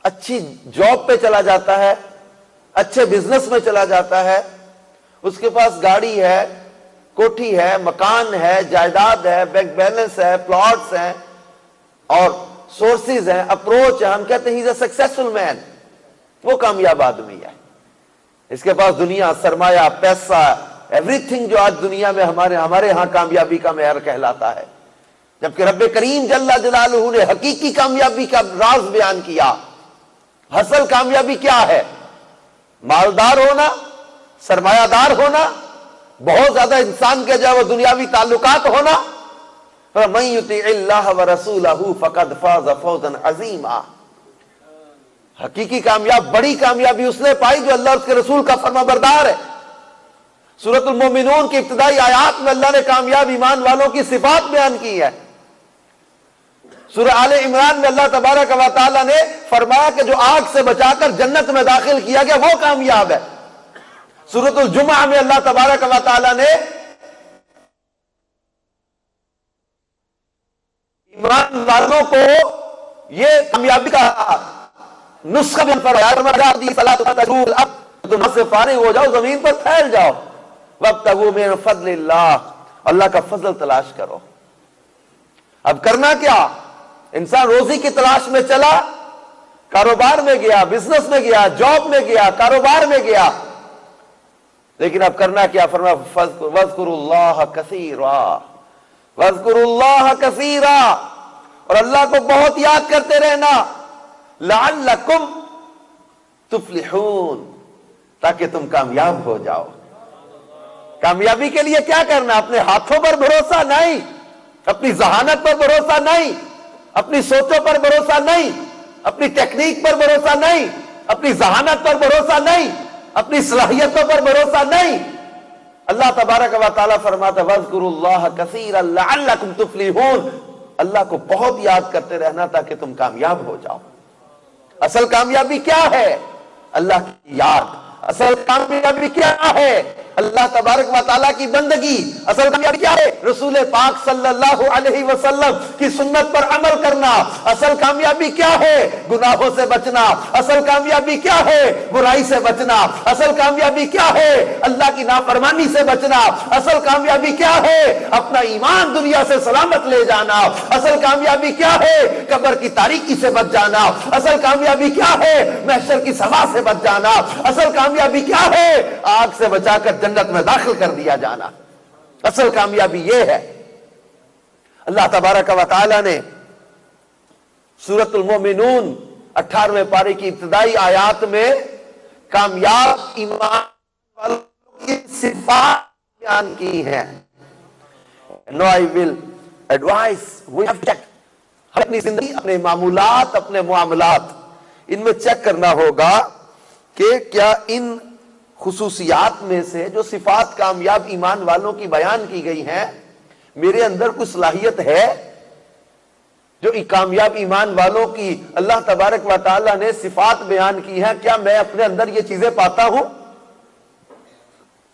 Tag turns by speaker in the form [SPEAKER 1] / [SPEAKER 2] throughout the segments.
[SPEAKER 1] اچھی جاب پہ چلا جاتا ہے، اچھے بزنس میں چلا جاتا ہے، اس کے پاس گاڑی ہے، کوٹھی ہے، مکان ہے، جائیداد ہے، بینک بیلنس ہے، پلاٹس ہیں اور سورسز ہیں، اپروچ ہے، ہم کہتے ہیں ہی از اے سکسیسفل مین، وہ کامیاب آدمی ہے۔ اس کے پاس دنیا، سرمایہ، پیسہ، ایوری تھنگ جو آج دنیا میں ہمارے ہاں کامیابی کا معیار کہلاتا ہے، جبکہ رب کریم جل جلالہ نے حقیقی کامیابی کا راز بیان کیا۔ اصل کامیابی کیا ہے؟ مالدار ہونا، سرمایہ دار ہونا، بہت زیادہ انسان کے جو دنیاوی تعلقات ہونا۔ فَمَن يُطِعِ اللَّهَ وَرَسُولَهُ فَقَدْ فَازَ فَوْزًا عَظِيمًا۔ حقیقی کامیاب، بڑی کامیابی اس نے پائی جو اللہ اور اس کے رسول کا فرما بردار ہے۔ سورۃ المومنون کی ابتدائی آیات میں اللہ نے کامیاب ایمان والوں کی صفات بیان کی ہے۔ سورہ آل عمران میں اللہ تبارک و تعالی نے فرمایا کہ جو آگ سے بچا کر جنت میں داخل کیا گیا وہ کامیاب ہے۔ سورۃ الجمعہ میں اللہ تبارک و تعالی نے ایمان والوں کو یہ کامیابی کا نسخہ بھی تم سے فارغ ہو جاؤ، زمین پر پھیل جاؤ، وابتغوا من فضل اللہ، اللہ کا فضل تلاش کرو۔ اب کرنا کیا؟ انسان روزی کی تلاش میں چلا، کاروبار میں گیا، بزنس میں گیا، جاب میں گیا، کاروبار میں گیا، لیکن اب کرنا کیا؟ فرمایا وَاذْكُرُوا اللَّهَ كَثِيرًا، وَاذْكُرُوا اللَّهَ كَثِيرًا، اور اللہ کو بہت یاد کرتے رہنا، لَعَلَّكُمْ تُفْلِحُونَ، تاکہ تم کامیاب ہو جاؤ۔ کامیابی کے لیے کیا کرنا؟ اپنے ہاتھوں پر بھروسہ نہیں، اپنی ذہانت پر بھروسہ نہیں، اپنی سوچوں پر بھروسہ نہیں، اپنی ٹیکنیک پر بھروسہ نہیں، اپنی ذہانت پر بھروسہ نہیں، اپنی صلاحیتوں پر بھروسہ نہیں۔ اللہ تبارک و تعالیٰ فرماتا ہے وَاذْكُرُوا اللَّهَ كَثِيرًا لَعَلَّكُمْ تُفْلِحُونَ، اللہ کو بہت یاد کرتے رہنا تاکہ تم کامیاب ہو جاؤ۔ اصل کامیابی کیا ہے؟ اللہ کی یاد۔ اصل کامیابی کیا ہے؟ اللہ تبارک و تعالیٰ کی بندگی۔ اصل کامیابی کیا ہے؟ رسول پاک صلی اللہ علیہ وسلم کی سنت پر عمل کرنا۔ اصل کامیابی کیا ہے؟ گناہوں سے بچنا۔ اصل کامیابی کیا ہے؟ برائی سے بچنا۔ اصل کامیابی کیا ہے؟ اللہ کی نافرمانی سے بچنا۔ اصل کامیابی کیا ہے؟ اپنا ایمان دنیا سے سلامت لے جانا۔ اصل کامیابی کیا ہے؟ قبر کی تاریکی سے بچ جانا۔ اصل کامیابی کیا ہے؟ محشر کی سزا سے بچ جانا۔ اصل کامیابی کیا ہے؟ آگ سے بچا کر جنت میں داخل کر دیا جانا۔ اصل کامیابی یہ ہے۔ اللہ تبارک و تعالی نے سورۃ المومنون 18ویں پارے کی ابتدائی آیات میں کامیاب ایمان والوں کی صفات بیان کی ہیں۔ Now I will advise, we have to check. اپنی زندگی، اپنے معمولات، اپنے معاملات، ان میں چیک کرنا ہوگا کہ کیا ان خصوصیات میں سے جو صفات کامیاب ایمان والوں کی بیان کی گئی ہیں میرے اندر کوئی صلاحیت ہے جو کامیاب ایمان والوں کی اللہ تبارک و تعالی نے صفات بیان کی ہیں، کیا میں اپنے اندر یہ چیزیں پاتا ہوں؟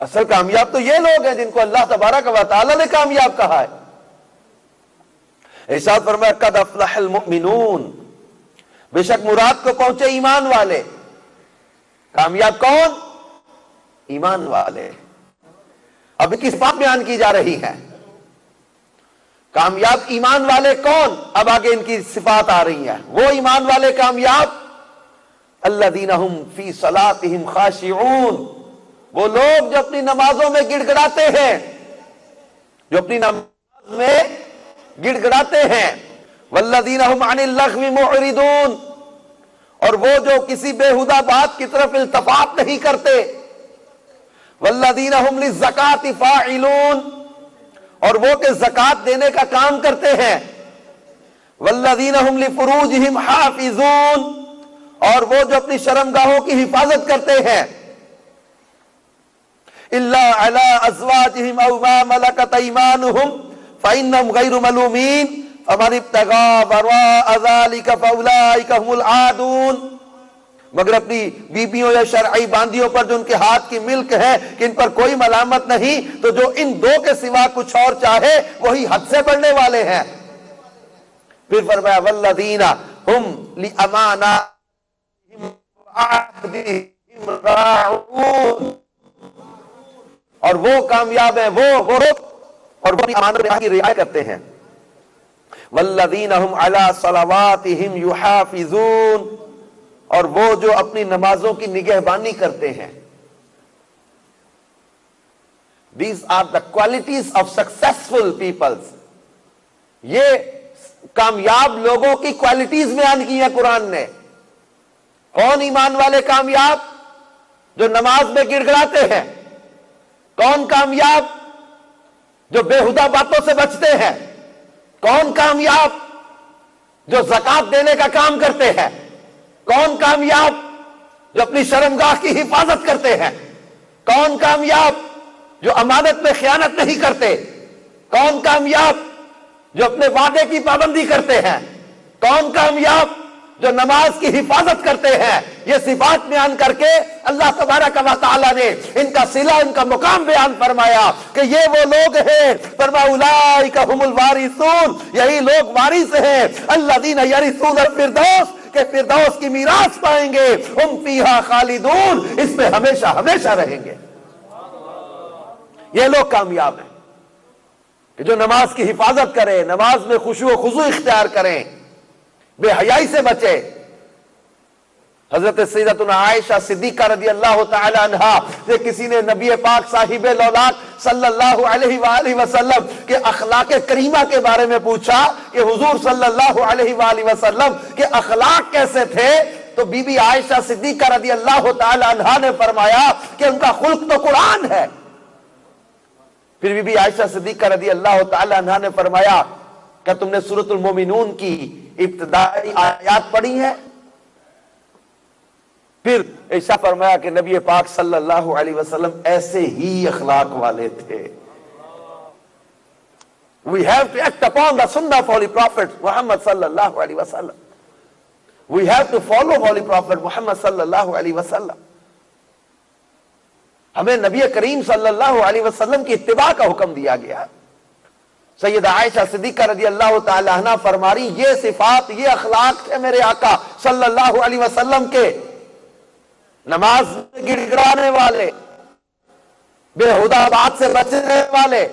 [SPEAKER 1] اصل کامیاب تو یہ لوگ ہیں جن کو اللہ تبارک و تعالی نے کامیاب کہا ہے۔ ارشاد فرمایا قد افلح المؤمنون، بے شک مراد کو پہنچے ایمان والے۔ کامیاب کون؟ ایمان والے۔ اب ان کی صفات بیان کی جا رہی ہے۔ کامیاب ایمان والے کون؟ اب آگے ان کی صفات آ رہی ہیں۔ وہ ایمان والے کامیاب الذین ھم فی صلاتہم خاشعون، وہ لوگ جو اپنی نمازوں میں گڑ گڑاتے ہیں، جو اپنی نماز میں گڑ گڑاتے ہیں۔ والذین ھم عن اللغو معرضون، اور وہ جو کسی بےہودہ بات کی طرف التفات نہیں کرتے۔ والذین ھم للزکاۃ فاعلون، اور وہ کہ زکات دینے کا کام کرتے ہیں۔ والذین ھم لفروجہم حافظون، اور وہ جو اپنی شرمگاہوں کی حفاظت کرتے ہیں۔ الا علی ازواجہم او ما ملکت ایمانہم فإنہم غیر ملومین فمن ابتغى وراء ذلك فأولئک هم العادون، مگر اپنی بیبیوں یا شرعی باندیوں پر جو ان کے ہاتھ کی ملک ہے کہ ان پر کوئی ملامت نہیں، تو جو ان دو کے سوا کچھ اور چاہے وہی حد سے بڑھنے والے ہیں۔ پھر فرمایا والذین ہم لامانات عہدہم راعون، اور وہ کامیاب ہیں وہ اور وہ اپنی امانت کی رعایت کرتے ہیں. والذین هم علی صلواتہم یحافظون، اور وہ جو اپنی نمازوں کی نگہبانی کرتے ہیں. These are the qualities of successful peoples. یہ کامیاب لوگوں کی کوالٹیز بیان کی ہیں قرآن نے. کون ایمان والے کامیاب؟ جو نماز میں گڑ گڑاتے ہیں. کون کامیاب؟ جو بےہودہ باتوں سے بچتے ہیں. کون کامیاب؟ جو زکوٰۃ دینے کا کام کرتے ہیں. کون کامیاب؟ جو اپنی شرمگاہ کی حفاظت کرتے ہیں. کون کامیاب؟ جو امانت میں خیانت نہیں کرتے. کون کامیاب؟ جو اپنے وعدے کی پابندی کرتے ہیں. کون کامیاب؟ جو نماز کی حفاظت کرتے ہیں. یہ صفات بیان کر کے اللہ تبارک و تعالی نے ان کا صلہ، ان کا مقام بیان فرمایا کہ یہ وہ لوگ ہیں. فرمایا اولئک هم الوارثون، یہی لوگ وارث ہیں. الذین یرثون الفردوس، کہ فردوس کی میراث پائیں گے. ہم فیہا خالدون، اس میں ہمیشہ ہمیشہ رہیں گے. یہ لوگ کامیاب ہیں کہ جو نماز کی حفاظت کریں، نماز میں خشوع و خضوع اختیار کریں، بے حیائی سے بچے. حضرت سیدتنا عائشہ صدیقہ رضی اللہ تعالی عنہا سے کسی نے نبی پاک صاحب لولاک صلی اللہ علیہ وآلہ وسلم کے اخلاق کریمہ کے بارے میں پوچھا کہ حضور صلی اللہ علیہ وآلہ وسلم کے اخلاق کیسے تھے، تو بی بی عائشہ صدیقہ رضی اللہ تعالی عنہا نے فرمایا کہ ان کا خلق تو قرآن ہے. پھر بی بی عائشہ صدیقہ رضی اللہ تعالی عنہا نے فرمایا کیا تم نے سورۃ المومنون کی ابتدائی آیات پڑھی ہے؟ پھر ارشاد فرمایا کہ نبی پاک صلی اللہ علیہ وسلم ایسے ہی اخلاق والے تھے. We have to act upon the sunnah of Holy Prophet Muhammad sallallahu alaihi wasallam. We have to follow Holy Prophet Muhammad sallallahu alaihi wasallam. ہمیں نبی کریم صلی اللہ علیہ وسلم کی اتباع کا حکم دیا گیا. سیدہ عائشہ صدیقہ رضی اللہ تعالی عنہ فرماری یہ صفات، یہ اخلاق تھے میرے آقا صلی اللہ علیہ وسلم کے. نماز میں گڑ گڑانے والے، بےہودہ بات سے بچنے والے،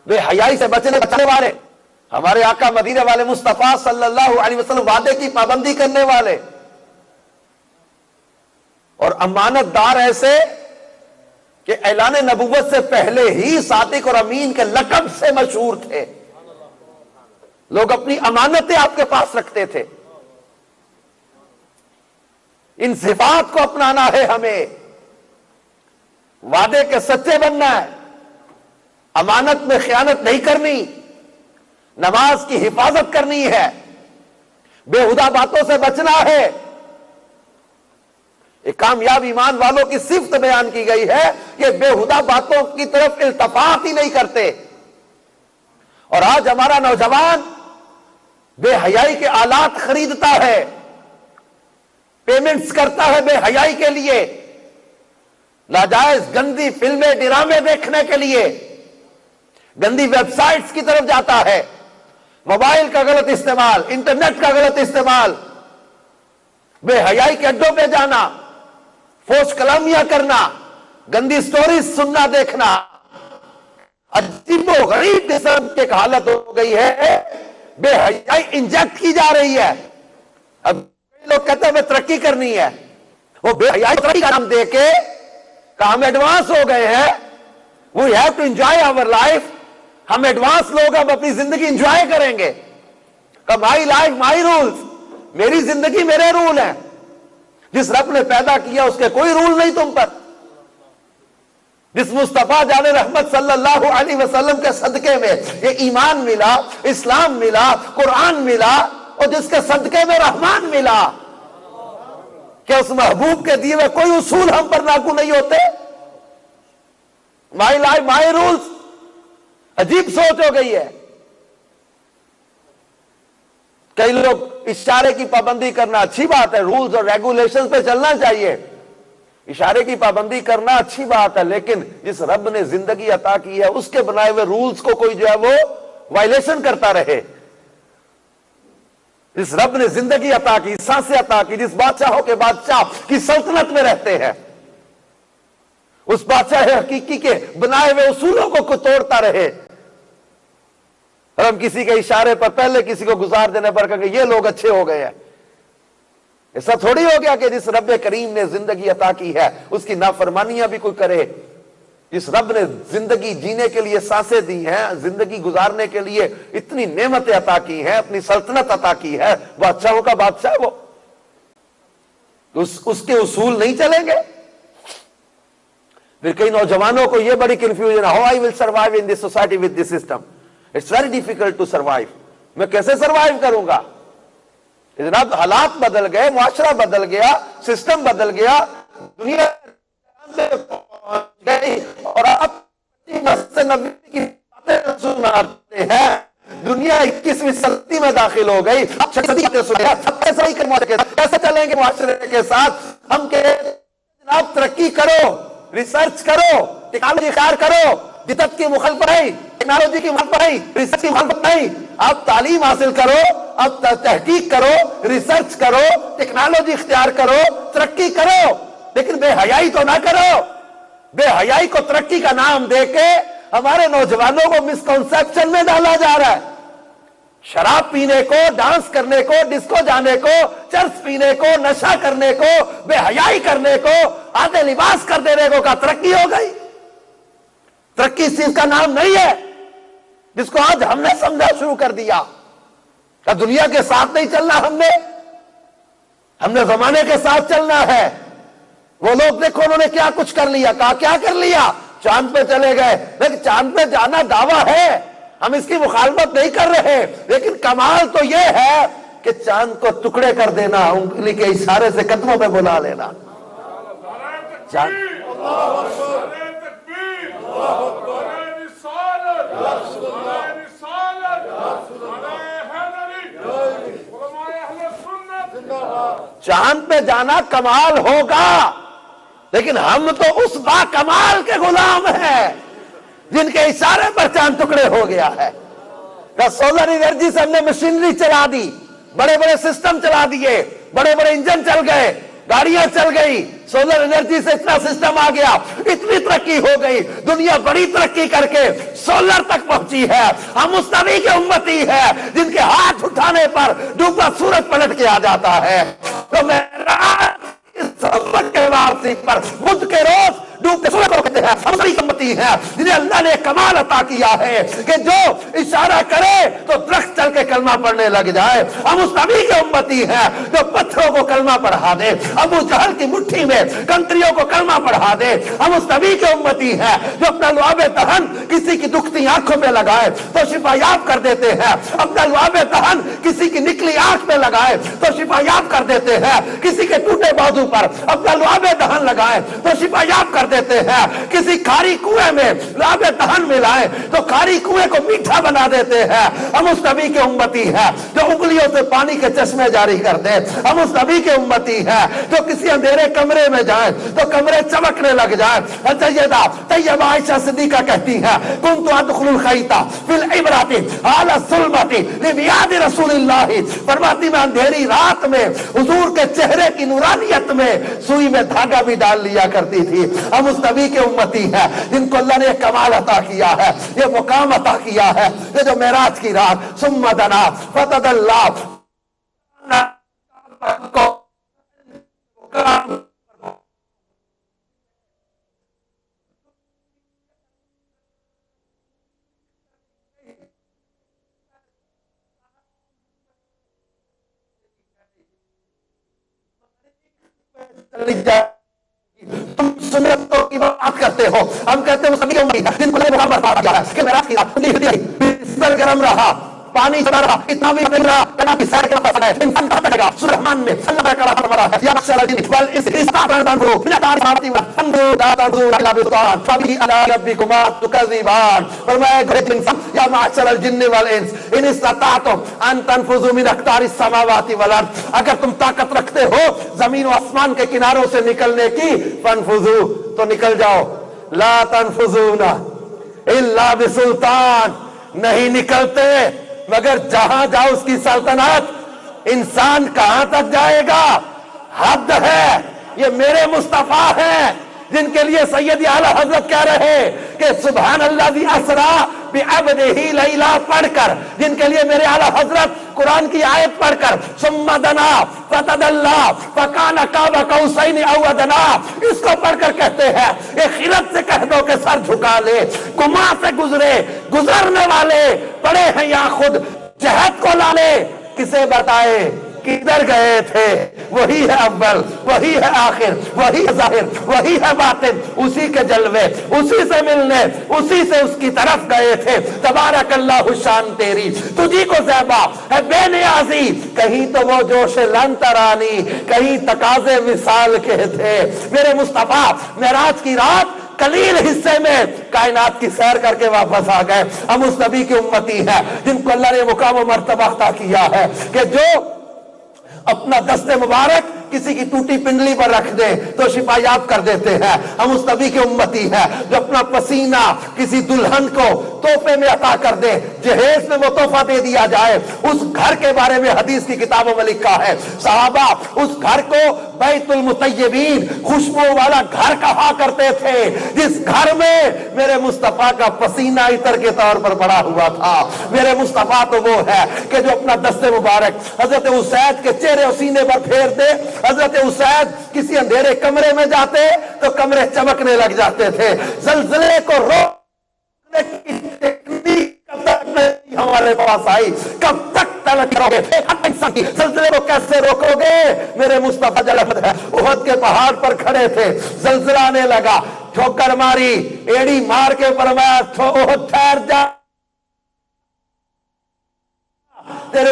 [SPEAKER 1] بے حیائی سے بچنے والے. ہمارے آقا مدینے والے مصطفیٰ صلی اللہ علیہ وسلم وعدے کی پابندی کرنے والے، اور امانت دار ایسے کہ اعلان نبوت سے پہلے ہی صادق اور امین کے لقب سے مشہور تھے. لوگ اپنی امانتیں آپ کے پاس رکھتے تھے. ان صفات کو اپنانا ہے ہمیں. وعدے کے سچے بننا ہے، امانت میں خیانت نہیں کرنی، نماز کی حفاظت کرنی ہے، بےہودہ باتوں سے بچنا ہے. ایک کامیاب ایمان والوں کی صفت بیان کی گئی ہے کہ بےہودہ باتوں کی طرف التفات ہی نہیں کرتے. اور آج ہمارا نوجوان بے حیائی کے آلات خریدتا ہے، پیمنٹس کرتا ہے بے حیائی کے لیے، ناجائز گندی فلمیں ڈرامے دیکھنے کے لیے گندی ویب سائٹس کی طرف جاتا ہے. موبائل کا غلط استعمال، انٹرنیٹ کا غلط استعمال، بے حیائی کے اڈوں پہ جانا، فوش کلامیاں کرنا، گندی سٹوریز سننا دیکھنا، عجیب و غریب قسم کی حالت ہو گئی ہے. بے حیائی انجیکٹ کی جا رہی ہے. اب لوگ کہتے ہیں ہمیں ترقی کرنی ہے، وہ بے حیائی ترقی کا نام دے کے کہ ہم ایڈوانس ہو گئے ہیں. We have to enjoy our life. ہم ایڈوانس لوگ، ہم اپنی زندگی انجوائے کریں گے. کہ مائی لائف مائی رولز، میری زندگی میرے رول ہیں. جس رب نے پیدا کیا اس کے کوئی رول نہیں تم پر. جس مصطفیٰ جان رحمت صلی اللہ علیہ وسلم کے صدقے میں یہ ایمان ملا، اسلام ملا، قرآن ملا، اور جس کے صدقے میں رحمان ملا، کہ اس محبوب کے دیے ہوئے کوئی اصول ہم پر لاگو نہیں ہوتے. مائی لائف مائی رولز، عجیب سوچ ہو گئی ہے. کئی لوگ اشارے کی پابندی کرنا اچھی بات ہے، رولز اور ریگولیشن پہ چلنا چاہیے. اشارے کی پابندی کرنا اچھی بات ہے، لیکن جس رب نے زندگی عطا کی ہے اس کے بنائے ہوئے رولز کو کوئی جو ہے وہ وائلیشن کرتا رہے، جس رب نے زندگی عطا کی، سانسیں عطا کی، جس بادشاہوں کے بادشاہ کی سلطنت میں رہتے ہیں، اس بادشاہ حقیقی کے بنائے ہوئے اصولوں کو توڑتا رہے، اور ہم کسی کے اشارے پر پہلے کسی کو گزار دینے پر کہ یہ لوگ اچھے ہو گئے ہیں۔ ایسا تھوڑی ہو گیا کہ جس رب کریم نے زندگی عطا کی ہے اس کی نافرمانیاں بھی کوئی کرے۔ جس رب نے زندگی جینے کے لیے سانسیں دی ہیں، زندگی گزارنے کے لیے اتنی نعمتیں عطا کی ہیں، اپنی سلطنت عطا کی ہے، بادشاہوں کا بادشاہ وہ، اس کے اصول نہیں چلیں گے؟ پھر کئی نوجوانوں کو یہ بڑی confusion, how I will survive in this society with this system, it's very difficult to survive, میں کیسے سروائیو کروں گا؟ جناب حالات بدل گئے، معاشرہ بدل گیا، سسٹم بدل گیا، دنیا گئی، اور آپ نبی کی باتیں سناتے ہیں، دنیا 21ویں صدی میں داخل ہو گئی، کیسے چلیں گے معاشرے کے ساتھ؟ ہم جناب ترقی کرو، ریسرچ کرو، ٹیکنالوجی اختیار کرو، بدعت کی مخالفت نہیں، ٹیکنالوجی کی مخالفت نہیں، ریسرچ کی مخالفت نہیں، آپ تعلیم حاصل کرو، آپ تحقیق کرو، ریسرچ کرو، ٹیکنالوجی اختیار کرو، ترقی کرو، لیکن بے حیائی تو نہ کرو۔ بے حیائی کو ترقی کا نام دے کے ہمارے نوجوانوں کو مسکنسیپشن میں ڈالا جا رہا ہے۔ شراب پینے کو، ڈانس کرنے کو، ڈسکو جانے کو، چرس پینے کو، نشہ کرنے کو، بے حیائی کرنے کو، آدھے لباس کر دینے کو کہا ترقی ہو گئی۔ ترقی اس چیز کا نام نہیں ہے جس کو آج ہم نے سمجھا شروع کر دیا کہ دنیا کے ساتھ نہیں چلنا، ہم نے زمانے کے ساتھ چلنا ہے۔ وہ لوگ دیکھو انہوں نے کیا کچھ کر لیا، کہا کیا کر لیا، چاند پہ چلے گئے، لیکن چاند پہ جانا دعویٰ ہے، ہم اس کی مخالفت نہیں کر رہے، لیکن کمال تو یہ ہے کہ چاند کو ٹکڑے کر دینا، انگلی کے اشارے سے قدموں پہ بلا لینا۔ چاند پہ جانا کمال ہوگا، لیکن ہم تو اس با کمال کے غلام ہیں جن کے اشارے پر چاند ٹکڑے ہو گیا ہے۔ سولر انرجی سے ہم نے مشینری چلا دی، بڑے بڑے سسٹم چلا دیے، بڑے بڑے انجن چل گئے، گاڑیاں چل گئی، سولر انرجی سے اتنا سسٹم آ گیا، اتنی ترقی ہو گئی، دنیا بڑی ترقی کر کے سولر تک پہنچی ہے۔ ہم اس نبی کے امتی ہیں جن کے ہاتھ اٹھانے پر ڈوبا سورج پلٹ کے آ جاتا ہے۔ تو میں کے واپسی پر بدھ کے روز ڈوبتے سورج کو کہتے ہیں، ہم نبی کے امتی ہیں جنہیں اللہ نے کمال عطا کیا ہے کہ جو اشارہ کرے تو درخت چل کے کلمہ پڑھنے لگ جائے۔ ہم اس نبی کے امتی ہیں جو پتھروں کو کلمہ پڑھا دے، ابو جہل کی مٹھی میں کنکریوں کو کلمہ پڑھا دے۔ ہم اس نبی کے امتی ہیں جو اپنا لعاب دہن کسی کی دکھتی آنکھوں میں لگائے تو شفا یاب کر دیتے ہیں، اپنا لعاب دہن کسی کی نکلی آنکھ میں لگائے تو شفا یاب کر دیتے ہیں، کسی کے ٹوٹے بازو پر اپنا لعاب دہن لگائے تو شفا یاب کر دیتے ہیں، کسی کھاری کنویں میں لعاب دہن ملائے تو کھاری کنویں کو میٹھا بنا دیتے ہیں۔ ہم اس نبی کے امتی ہیں جو انگلیوں سے پانی کے چشمے جاری کر دے۔ ہم اس نبی کے امتی ہیں جو کسی اندھیرے کمرے میں جائیں تو کمرے چمکنے لگ جائیں۔ سیدہ طیبہ عائشہ صدیقہ کہتی ہیں، کنت ادخل الخیط فی العبرۃ حال الظلمۃ لمیعاد رسول اللہ، فرماتی میں اندھیری رات میں حضور کے چہرے کی نورانیت میں سوئی میں دھاگا بھی ڈال لیا کرتی تھی۔ ہم اس نبی کے امتی ہیں جن کو اللہ نے کمال عطا کیا ہے، یہ مقام عطا کیا ہے، یہ جو معراج کی رات ثم دنا فتدلی تم سنتوں کی بات کرتے ہو، ہم کہتے ہیں سبھی امتی جن کو مقام بتا دیا ہے کہ معراج کی رات بستر گرم رہا، پانی چلا رہا، اتنا بھی نہیں رہا، کنا کی سیر کرنا پڑا ہے، انسان کہاں پڑے گا؟ سورہ رحمان میں اللہ کا کلام فرما رہا ہے، یا معشر الجن والانس استطعتم من الطاعات فانظروا لا تنظروا الى بطان فبه على ربكما تكذبان۔ فرمایا گھر انسان، یا معشر الجن والانس ان استطعتم ان تنفذوا من اقطار السماوات والارض، اگر تم طاقت رکھتے ہو زمین و آسمان کے کناروں سے نکلنے کی، فانفذوا تو نکل جاؤ، لا تنفذون الا بسلطان، نہیں نکلتے مگر جہاں جاؤ اس کی سلطنت انسان کہاں تک جائے گا؟ حد ہے۔ یہ میرے مصطفیٰ ہیں جن کے لیے سیدی اعلیٰ حضرت کہہ رہے کہ سبحان الذی اسریٰ بعبدہ لیلا پڑھ کر، جن کے لیے میرے اعلیٰ حضرت قرآن کی آیت پڑھ کر ثم دنا فتدلی فکان قاب قوسین او ادنی، اس کو پڑھ کر کہتے ہیں ایک خلت سے کہہ دو کہ سر جھکا لے، گما سے گزرے، گزرنے والے پڑے ہیں یا خود جہد کو لا لے، کسے بتائے کدھر گئے تھے؟ وہی ہے اول، وہی ہے آخر، وہی ہے ظاہر، وہی ہے باطن، اسی کے جلوے، اسی سے ملنے، اسی سے اس کی طرف گئے تھے۔ تبارک اللہ شان تیری، تجھی کو زیبا ہے بے نیازی، کہیں تو وہ جوش لن ترانی، کہیں تقاضے وصال کے تھے۔ میرے مصطفیٰ معراج کی رات قلیل حصے میں کائنات کی سیر کر کے واپس آ گئے۔ ہم اس نبی کی امتی ہیں جن کو اللہ نے مقام و مرتبہ عطا کیا ہے کہ جو اپنا دست مبارک کسی کی ٹوٹی پنڈلی پر رکھ دے تو شفا یاب کر دیتے ہیں۔ ہم اس نبی کی امتی ہیں جو اپنا پسینہ کسی دلہن کو تحفے میں عطا کر دے، جہیز میں وہ تحفہ دے دیا جائے۔ اس گھر کے بارے میں حدیث کی کتابوں میں لکھا ہے صحابہ اس گھر کو بیت المطیبین، خوشبو والا گھر کہا کرتے تھے، جس گھر میں میرے مصطفیٰ کا پسینہ عطر کے طور پر پڑا ہوا تھا۔ میرے مصطفیٰ تو وہ ہے کہ جو اپنا دست مبارک حضرت اسید کے چہرے اور سینے پر پھیر دے۔ حضرت اسید کسی اندھیرے کمرے میں جاتے تو کمرے چمکنے لگ جاتے تھے۔ زلزلے کو روکنے کی ٹیکنیک کب تک نہیں ہمارے پاس آئی؟ کب تک تلک کرو گے؟ زلزلے کو کیسے روکو گے؟ میرے مصطفیٰ جلد ہے احد کے پہاڑ پر کھڑے تھے، زلزلہ آنے لگا، ٹھوکر ماری، ایڑی مار کے فرمایا احد ٹھہر جا، تیرے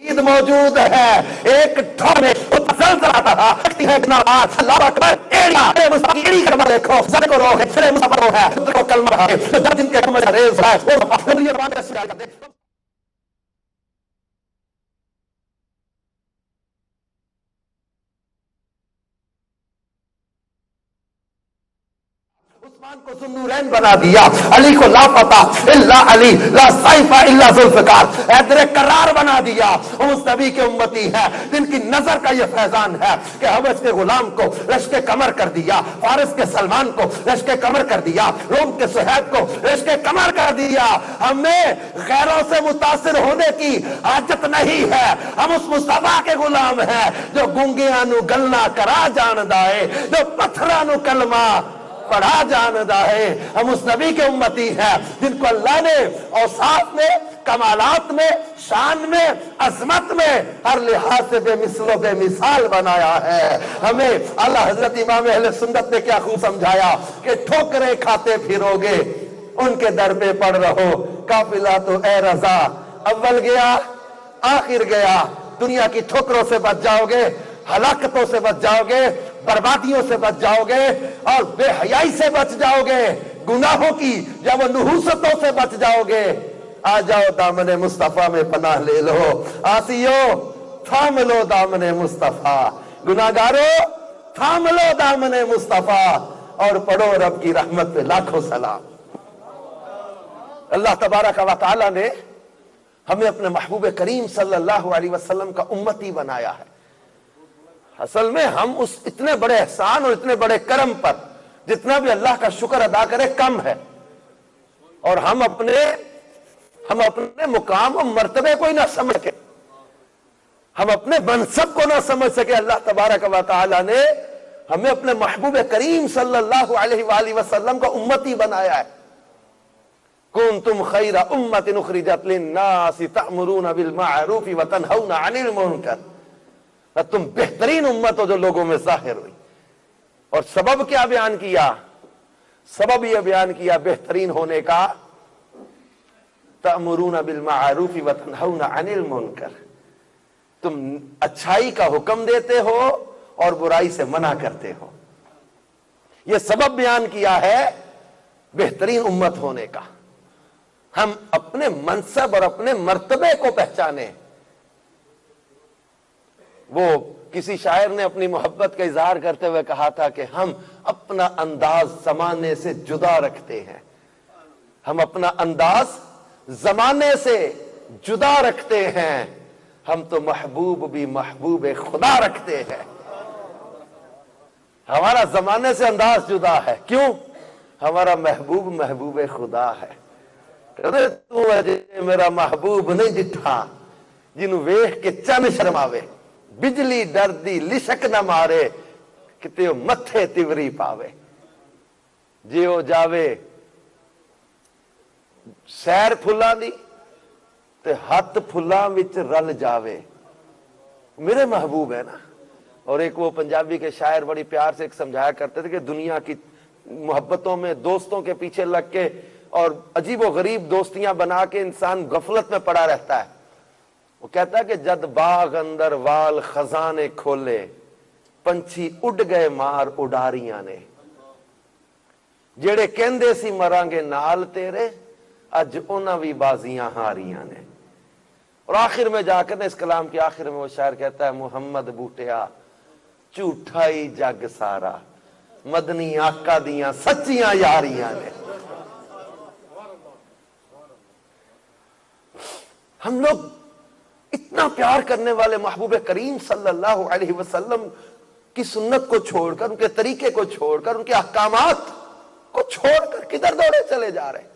[SPEAKER 1] عید موجود ہے۔ ایک ٹھوک میں زلزلہ تھا، ہے نواز اللہ اکبر، ایڑیا میرے مصطفیٰ کی ایڑی کلمہ دیکھو، زد کو روح ہے، میرے مصطفیٰ روح ہے، خود کو کلمہ ہے، جب جن کے کلمہ ریز ہے وہ نبی رحمت کا سجا کر دے۔ عثمان کو ذوالنورین بنا دیا، علی کو لا فتح الا علی، لا سیف الا ذوالفقار، حیدر کرار بنا دیا۔ ہم اس نبی کے امتی ہیں جن کی نظر کا یہ فیضان ہے کہ حبش کے غلام کو رشک کمر کر دیا، فارس کے سلمان کو رشک کمر کر دیا، روم کے صہیب کو رشک کمر کر دیا۔ ہمیں غیروں سے متاثر ہونے کی حاجت نہیں ہے، ہم اس مصطفیٰ کے غلام ہیں جو گونگیاں نو گلنا کرا جاندا ہے، جو پتھراں نو کلمہ پڑھا جاندا ہے۔ ہم اس نبی کے امتی ہیں جن کو اللہ نے اوصاف میں، کمالات میں، شان میں، عظمت میں ہر لحاظ سے بے مثل و بے مثال بنایا ہے۔ ہمیں اللہ حضرت امام اہل سنت نے کیا خوب سمجھایا کہ ٹھوکریں کھاتے پھرو گے ان کے در پہ پڑ رہو، قافلہ تو اے رضا اول گیا آخر گیا۔ دنیا کی ٹھوکروں سے بچ جاؤ گے، ہلاکتوں سے بچ جاؤ گے، بربادیوں سے بچ جاؤ گے، اور بے حیائی سے بچ جاؤ گے، گناہوں کی یا وہ نحوستوں سے بچ جاؤ گے۔ آ جاؤ دامن مصطفیٰ میں پناہ لے لو، آسیو تھام لو دامن مصطفیٰ، گناہگارو تھام لو دامن مصطفیٰ، اور پڑھو رب کی رحمت پہ لاکھوں سلام۔ اللہ تبارک و تعالی نے ہمیں اپنے محبوب کریم صلی اللہ علیہ وسلم کا امتی بنایا ہے۔ اصل میں ہم اس اتنے بڑے احسان اور اتنے بڑے کرم پر جتنا بھی اللہ کا شکر ادا کرے کم ہے، اور ہم اپنے مقام و مرتبے کو ہی نہ سمجھ کے، ہم اپنے منصب کو نہ سمجھ سکے۔ اللہ تبارک و تعالی نے ہمیں اپنے محبوب کریم صلی اللہ علیہ وآلہ وسلم کا امتی بنایا ہے۔ کنتم خیر امت اخرجت للناس تأمرون بالمعروف وتنہون عن المنکر، تم بہترین امت ہو جو لوگوں میں ظاہر ہوئی۔ اور سبب کیا بیان کیا؟ سبب یہ بیان کیا بہترین ہونے کا، تأمرون بالمعروف وتنہون عن المنکر، تم اچھائی کا حکم دیتے ہو اور برائی سے منع کرتے ہو۔ یہ سبب بیان کیا ہے بہترین امت ہونے کا، ہم اپنے منصب اور اپنے مرتبے کو پہچانے۔ وہ کسی شاعر نے اپنی محبت کا اظہار کرتے ہوئے کہا تھا کہ ہم اپنا انداز زمانے سے جدا رکھتے ہیں، ہم اپنا انداز زمانے سے جدا رکھتے ہیں، ہم تو محبوب بھی محبوب خدا رکھتے ہیں۔ ہمارا زمانے سے انداز جدا ہے، کیوں؟ ہمارا محبوب محبوب خدا ہے۔ تو میرا محبوب نہیں جٹھا جنوں ویکھ کے چن شرماوے، بجلی ڈردی لشک نہ مارے کتے متھے تیوری پاوے، جیو جاوے سیر پھلاں دی تے ہاتھ پھلاں وچ رل جاوے، میرے محبوب ہے نا۔ اور ایک وہ پنجابی کے شاعر بڑی پیار سے ایک سمجھایا کرتے تھے کہ دنیا کی محبتوں میں دوستوں کے پیچھے لگ کے اور عجیب و غریب دوستیاں بنا کے انسان غفلت میں پڑا رہتا ہے۔ وہ کہتا ہے کہ جد باغ اندر وال خزانے کھولے، پنچھی اڈ گئے مار اڈاریاں نے، جیڑے کہندے سی مرانگے نال تیرے اج انہاں وی بازیاں ہاریاں نے۔ اور آخر میں جا کر اس کلام کے آخر میں وہ شاعر کہتا ہے محمد بوٹیا جھوٹا ہی جگ سارا، مدنی آقا دیاں سچیاں یاریاں نے۔ ہم لوگ اتنا پیار کرنے والے محبوب کریم صلی اللہ علیہ وسلم کی سنت کو چھوڑ کر، ان کے طریقے کو چھوڑ کر، ان کے احکامات کو چھوڑ کر کدھر دوڑے چلے جا رہے ہیں؟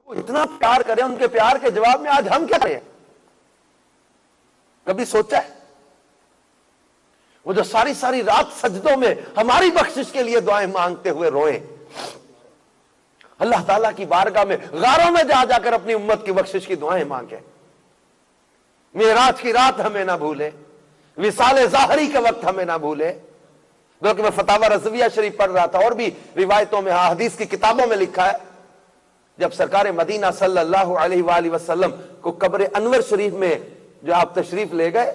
[SPEAKER 1] وہ اتنا پیار کریں، ان کے پیار کے جواب میں آج ہم کیا کریں؟ کبھی سوچا ہے؟ وہ جو ساری ساری رات سجدوں میں ہماری بخشش کے لیے دعائیں مانگتے ہوئے روئے، اللہ تعالیٰ کی بارگاہ میں غاروں میں جا جا کر اپنی امت کی بخشش کی دعائیں مانگے، معراج کی رات ہمیں نہ بھولے، وصال ظاہری کے وقت ہمیں نہ بھولے۔ بلکہ میں فتاوی رضویہ شریف پڑھ رہا تھا، اور بھی روایتوں میں، حدیث کی کتابوں میں لکھا ہے، جب سرکار مدینہ صلی اللہ علیہ وآلہ وسلم کو قبر انور شریف میں جو آپ تشریف لے گئے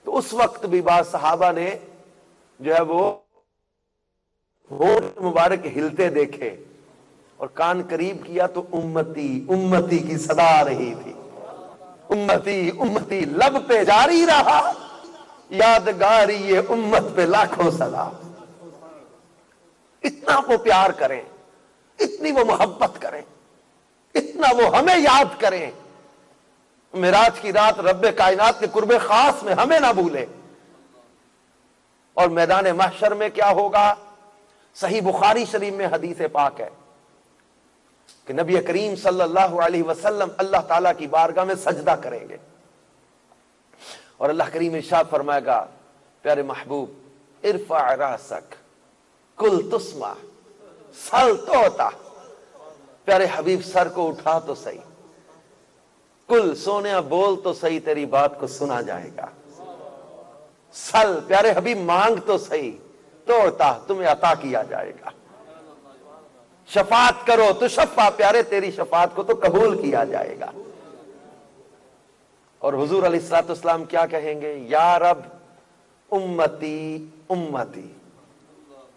[SPEAKER 1] تو اس وقت بھی بعض صحابہ نے جو ہے وہ ہونٹ مبارک ہلتے دیکھے اور کان قریب کیا تو امتی امتی کی صدا آ رہی تھی، امتی امتی لب پہ جاری رہا، یادگاری یہ امت پہ لاکھوں سلام۔ اتنا وہ پیار کریں، اتنی وہ محبت کریں، اتنا وہ ہمیں یاد کریں، معراج کی رات رب کائنات کے قرب خاص میں ہمیں نہ بھولے۔ اور میدان محشر میں کیا ہوگا؟ صحیح بخاری شریف میں حدیث پاک ہے کہ نبی کریم صلی اللہ علیہ وسلم اللہ تعالیٰ کی بارگاہ میں سجدہ کریں گے، اور اللہ کریم ارشاد فرمائے گا پیارے محبوب ارفع راسک کل تسمع سل توتا، پیارے حبیب سر کو اٹھا تو صحیح، کل سونیا بول تو صحیح تیری بات کو سنا جائے گا، سل پیارے حبیب مانگ تو صحیح توتا تمہیں عطا کیا جائے گا، شفاعت کرو تو شفا پیارے تیری شفاعت کو تو قبول کیا جائے گا۔ اور حضور علیہ الصلوۃ والسلام کیا کہیں گے؟ یا رب امتی امتی،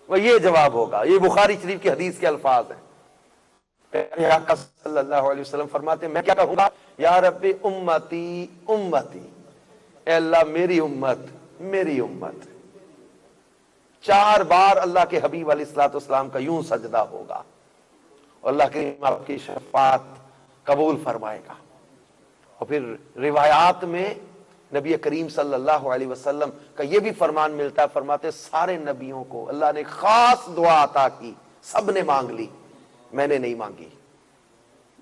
[SPEAKER 1] وہ یہ جواب ہوگا، یہ بخاری شریف کی حدیث کے الفاظ ہیں۔ آقا صلی اللہ علیہ وسلم فرماتے ہیں میں کیا کہوں گا؟ یا رب امتی امتی، اے اللہ میری امت میری امت۔ 4 بار اللہ کے حبیب علیہ الصلوۃ والسلام کا یوں سجدہ ہوگا، اور اللہ کریم آپ کی شفاعت قبول فرمائے گا۔ اور پھر روایات میں نبی کریم صلی اللہ علیہ وسلم کا یہ بھی فرمان ملتا ہے، فرماتے سارے نبیوں کو اللہ نے خاص دعا عطا کی، سب نے مانگ لی، میں نے نہیں مانگی۔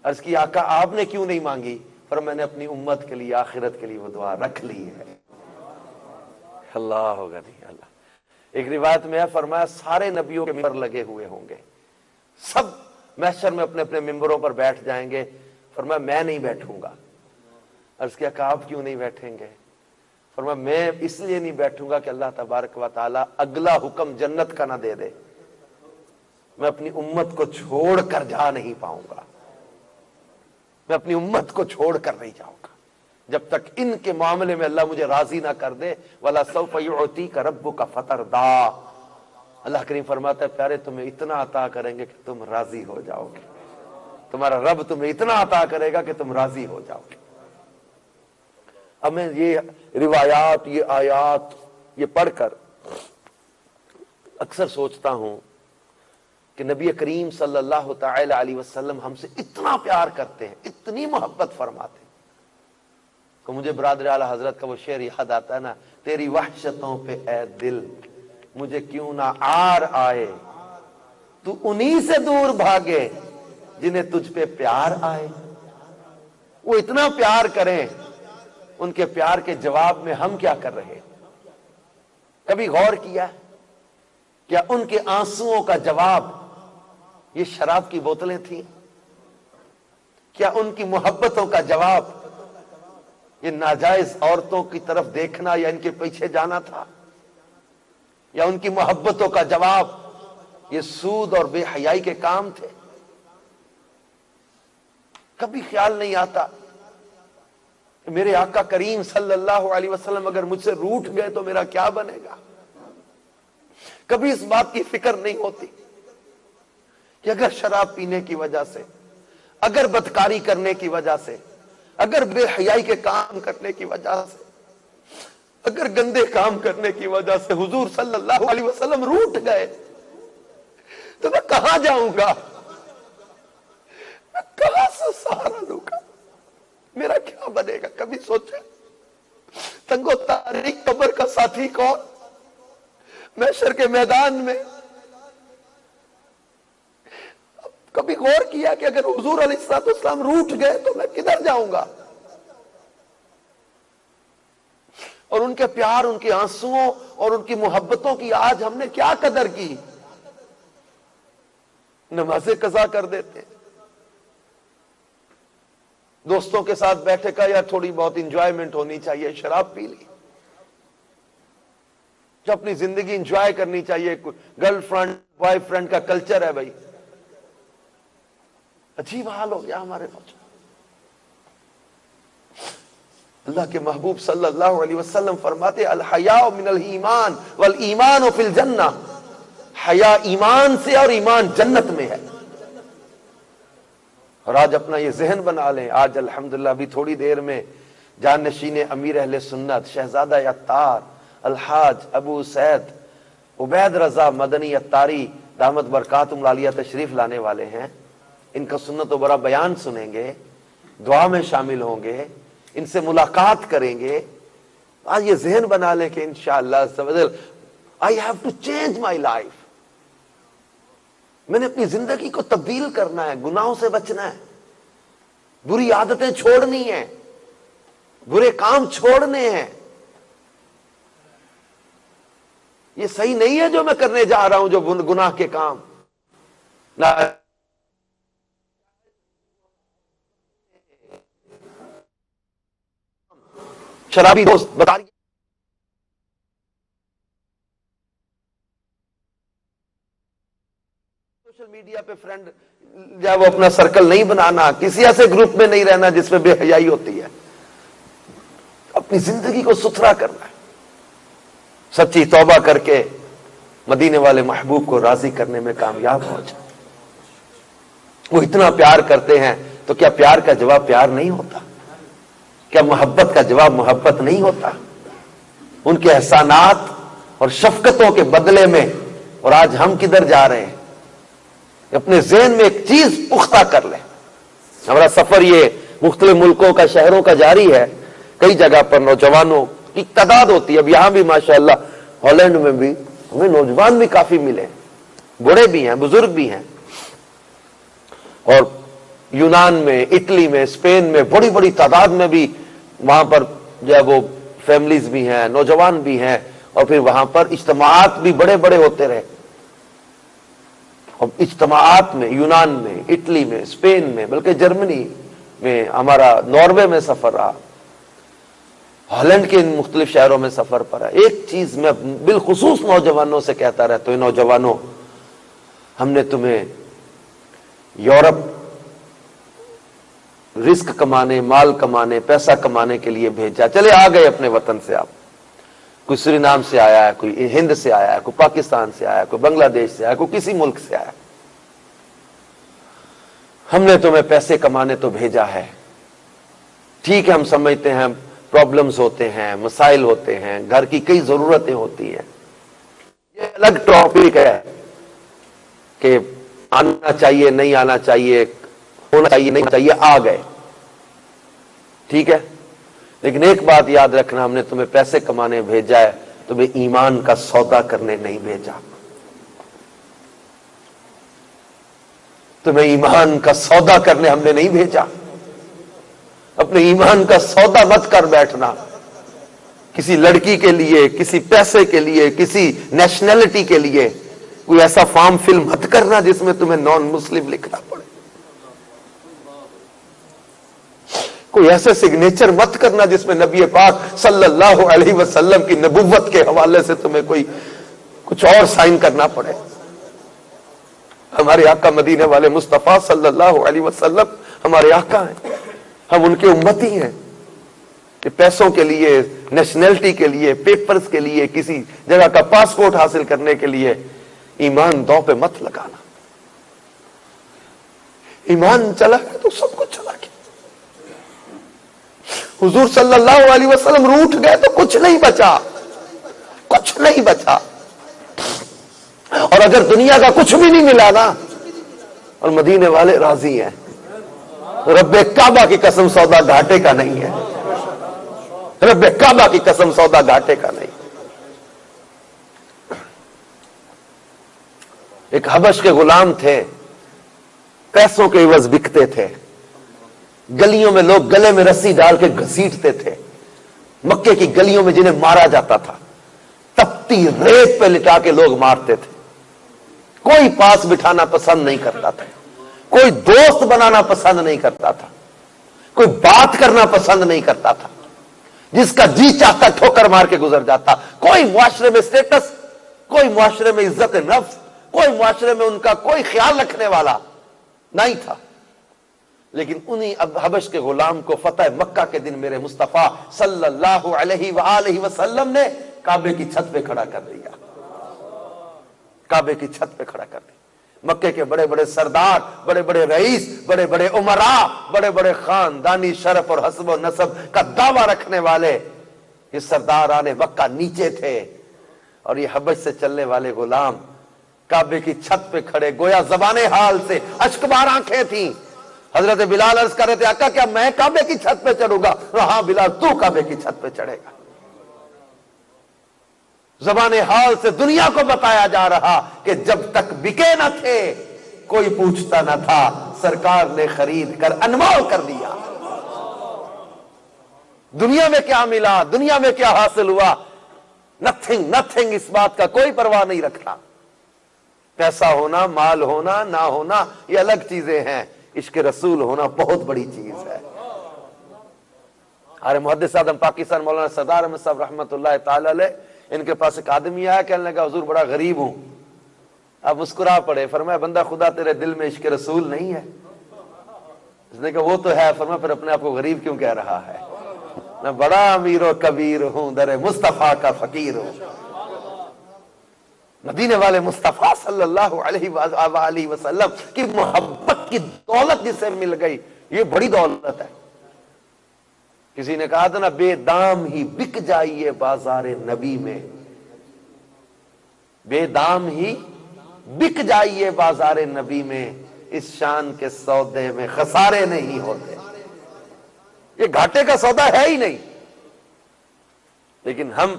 [SPEAKER 1] عرض کی آقا آپ نے کیوں نہیں مانگی؟ پر میں نے اپنی امت کے لیے آخرت کے لیے وہ دعا رکھ لی ہے۔ اللہ ہوگا نہیں اللہ۔ ایک روایت میں ہے فرمایا سارے نبیوں کے ممبر لگے ہوئے ہوں گے، سب محشر میں اپنے اپنے ممبروں پر بیٹھ جائیں گے، فرمایا میں نہیں بیٹھوں گا۔ عرض کیا کہ آپ کیوں نہیں بیٹھیں گے؟ فرمایا میں اس لیے نہیں بیٹھوں گا کہ اللہ تبارک و تعالی اگلا حکم جنت کا نہ دے دے، میں اپنی امت کو چھوڑ کر جا نہیں پاؤں گا، میں اپنی امت کو چھوڑ کر نہیں جاؤں گا جب تک ان کے معاملے میں اللہ مجھے راضی نہ کر دے۔ وَلَا سَوْفَ يُعْتِيكَ رَبُّكَ فَتَرْضَىٰ، اللہ کریم فرماتا ہے پیارے تمہیں اتنا عطا کریں گے کہ تم راضی ہو جاؤ گے، تمہارا رب تمہیں اتنا عطا کرے گا کہ تم راضی ہو جاؤ گے۔ اب میں یہ روایات، یہ آیات یہ پڑھ کر اکثر سوچتا ہوں کہ نبی کریم صلی اللہ تعالی علیہ وسلم ہم سے اتنا پیار کرتے ہیں، اتنی محبت فرماتے ہیں کہ مجھے برادر اعلیٰ حضرت کا وہ شعر یاد آتا ہے نا، تیری وحشتوں پہ اے دل مجھے کیوں نہ عار آئے، تو انہی سے دور بھاگے جنہیں تجھ پہ پیار آئے۔ وہ اتنا پیار کریں، ان کے پیار کے جواب میں ہم کیا کر رہے؟ کبھی غور کیا کیا ان کے آنسوؤں کا جواب یہ شراب کی بوتلیں تھیں؟ کیا ان کی محبتوں کا جواب یہ ناجائز عورتوں کی طرف دیکھنا یا ان کے پیچھے جانا تھا؟ یا ان کی محبتوں کا جواب یہ سود اور بے حیائی کے کام تھے؟ کبھی خیال نہیں آتا کہ میرے آقا کریم صلی اللہ علیہ وسلم اگر مجھ سے روٹھ گئے تو میرا کیا بنے گا؟ کبھی اس بات کی فکر نہیں ہوتی کہ اگر شراب پینے کی وجہ سے، اگر بدکاری کرنے کی وجہ سے، اگر بے حیائی کے کام کرنے کی وجہ سے، اگر گندے کام کرنے کی وجہ سے حضور صلی اللہ علیہ وسلم روٹھ گئے تو میں کہاں جاؤں گا؟ میں کہاں سے سہارا لوں گا؟ میرا کیا بنے گا؟ کبھی سوچے تنگ و تاریک قبر کا ساتھی کون؟ محشر کے میدان میں کبھی غور کیا کہ اگر حضور علیہ السلام روٹھ گئے تو میں کدھر جاؤں گا؟ اور ان کے پیار، ان کے آنسوؤں اور ان کی محبتوں کی آج ہم نے کیا قدر کی؟ نمازیں قضا کر دیتے، دوستوں کے ساتھ بیٹھے کا یا تھوڑی بہت انجوائمنٹ ہونی چاہیے، شراب پی لی۔ جو اپنی زندگی انجوائے کرنی چاہیے، گرل فرینڈ بوائے فرینڈ کا کلچر ہے بھائی، عجیب حال ہو گیا ہمارے پاس۔ اللہ کے محبوب صلی اللہ علیہ وسلم فرماتے الحیاء من الایمان والایمان فی الجنہ، حیا ایمان سے اور ایمان جنت میں ہے۔ اور آج اپنا یہ ذہن بنا لیں، آج الحمدللہ بھی تھوڑی دیر میں جانشین امیر اہل سنت شہزادہ اتار الحاج ابو سعید عبید رضا مدنی اتاری دامت برکاتہم العالیہ تشریف لانے والے ہیں۔ ان کا سنت و برا بیان سنیں گے، دعا میں شامل ہوں گے، ان سے ملاقات کریں گے۔ آج یہ ذہن بنا لیں کہ انشاءاللہ I have to change my life، میں نے اپنی زندگی کو تبدیل کرنا ہے، گناہوں سے بچنا ہے، بری عادتیں چھوڑنی ہیں، برے کام چھوڑنے ہیں۔ یہ صحیح نہیں ہے جو میں کرنے جا رہا ہوں، جو گناہ کے کام نہ شرابی دوست بتا رہی سوشل میڈیا پہ فرینڈ جو ہے وہ اپنا سرکل نہیں بنانا، کسی ایسے گروپ میں نہیں رہنا جس میں بے حیائی ہوتی ہے، اپنی زندگی کو ستھرا کرنا ہے، سچی توبہ کر کے مدینے والے محبوب کو راضی کرنے میں کامیاب ہو جائے۔ وہ اتنا پیار کرتے ہیں تو کیا پیار کا جواب پیار نہیں ہوتا؟ کیا محبت کا جواب محبت نہیں ہوتا؟ ان کے احسانات اور شفقتوں کے بدلے میں، اور آج ہم کدھر جا رہے ہیں؟ اپنے ذہن میں ایک چیز پختہ کر لیں۔ ہمارا سفر یہ مختلف ملکوں کا، شہروں کا جاری ہے، کئی جگہ پر نوجوانوں کی تعداد ہوتی ہے۔ اب یہاں بھی ماشاءاللہ ہالینڈ میں بھی ہمیں نوجوان بھی کافی ملے، بوڑھے بھی ہیں، بزرگ بھی ہیں، اور یونان میں، اٹلی میں، اسپین میں بڑی بڑی تعداد میں بھی وہاں پر جو ہے وہ فیملیز بھی ہیں، نوجوان بھی ہیں، اور پھر وہاں پر اجتماعات بھی بڑے بڑے ہوتے رہے۔ اور اجتماعات میں یونان میں، اٹلی میں، اسپین میں، بلکہ جرمنی میں، ہمارا ناروے میں سفر رہا، ہالینڈ کے ان مختلف شہروں میں سفر پر ہے۔ ایک چیز میں بالخصوص نوجوانوں سے کہتا رہتا ہوں، نوجوانوں، ہم نے تمہیں یورپ رزق کمانے، مال کمانے، پیسہ کمانے کے لیے بھیجا، چلے آ گئے اپنے وطن سے آپ، کوئی سورینام سے آیا ہے، کوئی ہند سے آیا ہے، کوئی پاکستان سے آیا ہے، کوئی بنگلہ دیش سے آیا ہے، کوئی کسی ملک سے آیا ہے۔ ہم نے تمہیں پیسے کمانے تو بھیجا ہے، ٹھیک ہے، ہم سمجھتے ہیں پرابلمز ہوتے ہیں، مسائل ہوتے ہیں، گھر کی کئی ضرورتیں ہوتی ہیں، یہ الگ ٹاپک ہے کہ آنا چاہیے نہیں آنا چاہیے، ہونا چاہیے نہیں چاہیے، آ گئے، ٹھیک ہے، لیکن ایک بات یاد رکھنا، ہم نے تمہیں پیسے کمانے بھیجا ہے، تمہیں ایمان کا سودا کرنے نہیں بھیجا۔ تمہیں ایمان کا سودا کرنے ہم نے نہیں بھیجا۔ اپنے ایمان کا سودا مت کر بیٹھنا کسی لڑکی کے لیے، کسی پیسے کے لیے، کسی نیشنلٹی کے لیے۔ کوئی ایسا فارم فل مت کرنا جس میں تمہیں نان مسلم لکھنا پڑے، کوئی ایسے سگنیچر مت کرنا جس میں نبی پاک صلی اللہ علیہ وسلم کی نبوت کے حوالے سے تمہیں کوئی کچھ اور سائن کرنا پڑے۔ ہمارے آقا مدینے والے مصطفیٰ صلی اللہ علیہ وسلم ہمارے آقا ہیں، ہم ان کے امتی ہیں۔ کہ پیسوں کے لیے، نیشنلٹی کے لیے، پیپرز کے لیے، کسی جگہ کا پاسپورٹ حاصل کرنے کے لیے ایمان دو پہ مت لگانا۔ ایمان چلا گیا تو سب کچھ چلا گیا۔ حضور صلی اللہ علیہ وسلم روٹھ گئے تو کچھ نہیں بچا، کچھ نہیں بچا۔ اور اگر دنیا کا کچھ بھی نہیں ملا نا، اور مدینے والے راضی ہیں، رب کعبہ کی قسم سودا گھاٹے کا نہیں ہے، رب کعبہ کی قسم سودا گھاٹے کا نہیں۔ ایک حبش کے غلام تھے، پیسوں کے عوض بکتے تھے، گلیوں میں لوگ گلے میں رسی ڈال کے گھسیٹتے تھے، مکے کی گلیوں میں جنہیں مارا جاتا تھا، تپتی ریت پہ لٹا کے لوگ مارتے تھے۔ کوئی پاس بٹھانا پسند نہیں کرتا تھا، کوئی دوست بنانا پسند نہیں کرتا تھا، کوئی بات کرنا پسند نہیں کرتا تھا، جس کا جی چاہتا ٹھوکر مار کے گزر جاتا۔ کوئی معاشرے میں سٹیٹس، کوئی معاشرے میں عزت نفس، کوئی معاشرے میں ان کا کوئی خیال رکھنے والا نہیں تھا۔ لیکن انہی حبش کے غلام کو فتح مکہ کے دن میرے مصطفیٰ صلی اللہ علیہ وآلہ وسلم نے کعبے کی چھت پہ کھڑا کر دیا، کعبے کی چھت پہ کھڑا کر دیا۔ مکے کے بڑے بڑے سردار، بڑے بڑے رئیس، بڑے بڑے امراء، بڑے بڑے خاندانی شرف اور حسب و نسب کا دعویٰ رکھنے والے یہ سرداران مکہ نیچے تھے، اور یہ حبش سے چلنے والے غلام کعبے کی چھت پہ کھڑے، گویا زبان حال سے اشکبار آنکھیں تھیں۔ حضرت بلال عرض کر رہے تھے، آقا کیا میں کعبے کی چھت پہ چڑھوں گا؟ ہاں بلال، تو کعبے کی چھت پہ چڑھے گا۔ زبان حال سے دنیا کو بتایا جا رہا کہ جب تک بکے نہ تھے کوئی پوچھتا نہ تھا، سرکار نے خرید کر انمول کر دیا۔ دنیا میں کیا ملا، دنیا میں کیا حاصل ہوا، نتھنگ نتھنگ، اس بات کا کوئی پرواہ نہیں رکھتا۔ پیسہ ہونا، مال ہونا، نہ ہونا یہ الگ چیزیں ہیں، عشق رسول ہونا بہت بڑی چیز ہے۔ ہمارے محدث اعظم پاکستان مولانا سردار احمد صاحب رحمت اللہ تعالی علیہ، ان کے پاس ایک آدمی آیا، کہنے لگا حضور بڑا غریب ہوں۔ اب مسکرا پڑے، فرمایا بندہ خدا تیرے دل میں عشق رسول نہیں ہے؟ اس نے کہا وہ تو ہے۔ فرمایا پھر اپنے آپ کو غریب کیوں کہہ رہا ہے؟ میں بڑا امیر و کبیر ہوں، در مصطفیٰ کا فقیر ہوں۔ مدینے والے مصطفیٰ صلی اللہ علیہ وآلہ وسلم کی محبت کی دولت جسے مل گئی، یہ بڑی دولت ہے۔ کسی نے کہا تھا نا، بے دام ہی بک جائیے بازار نبی میں، بے دام ہی بک جائیے بازار نبی میں، اس شان کے سودے میں خسارے نہیں ہوتے۔ یہ گھاٹے کا سودا ہے ہی نہیں، لیکن ہم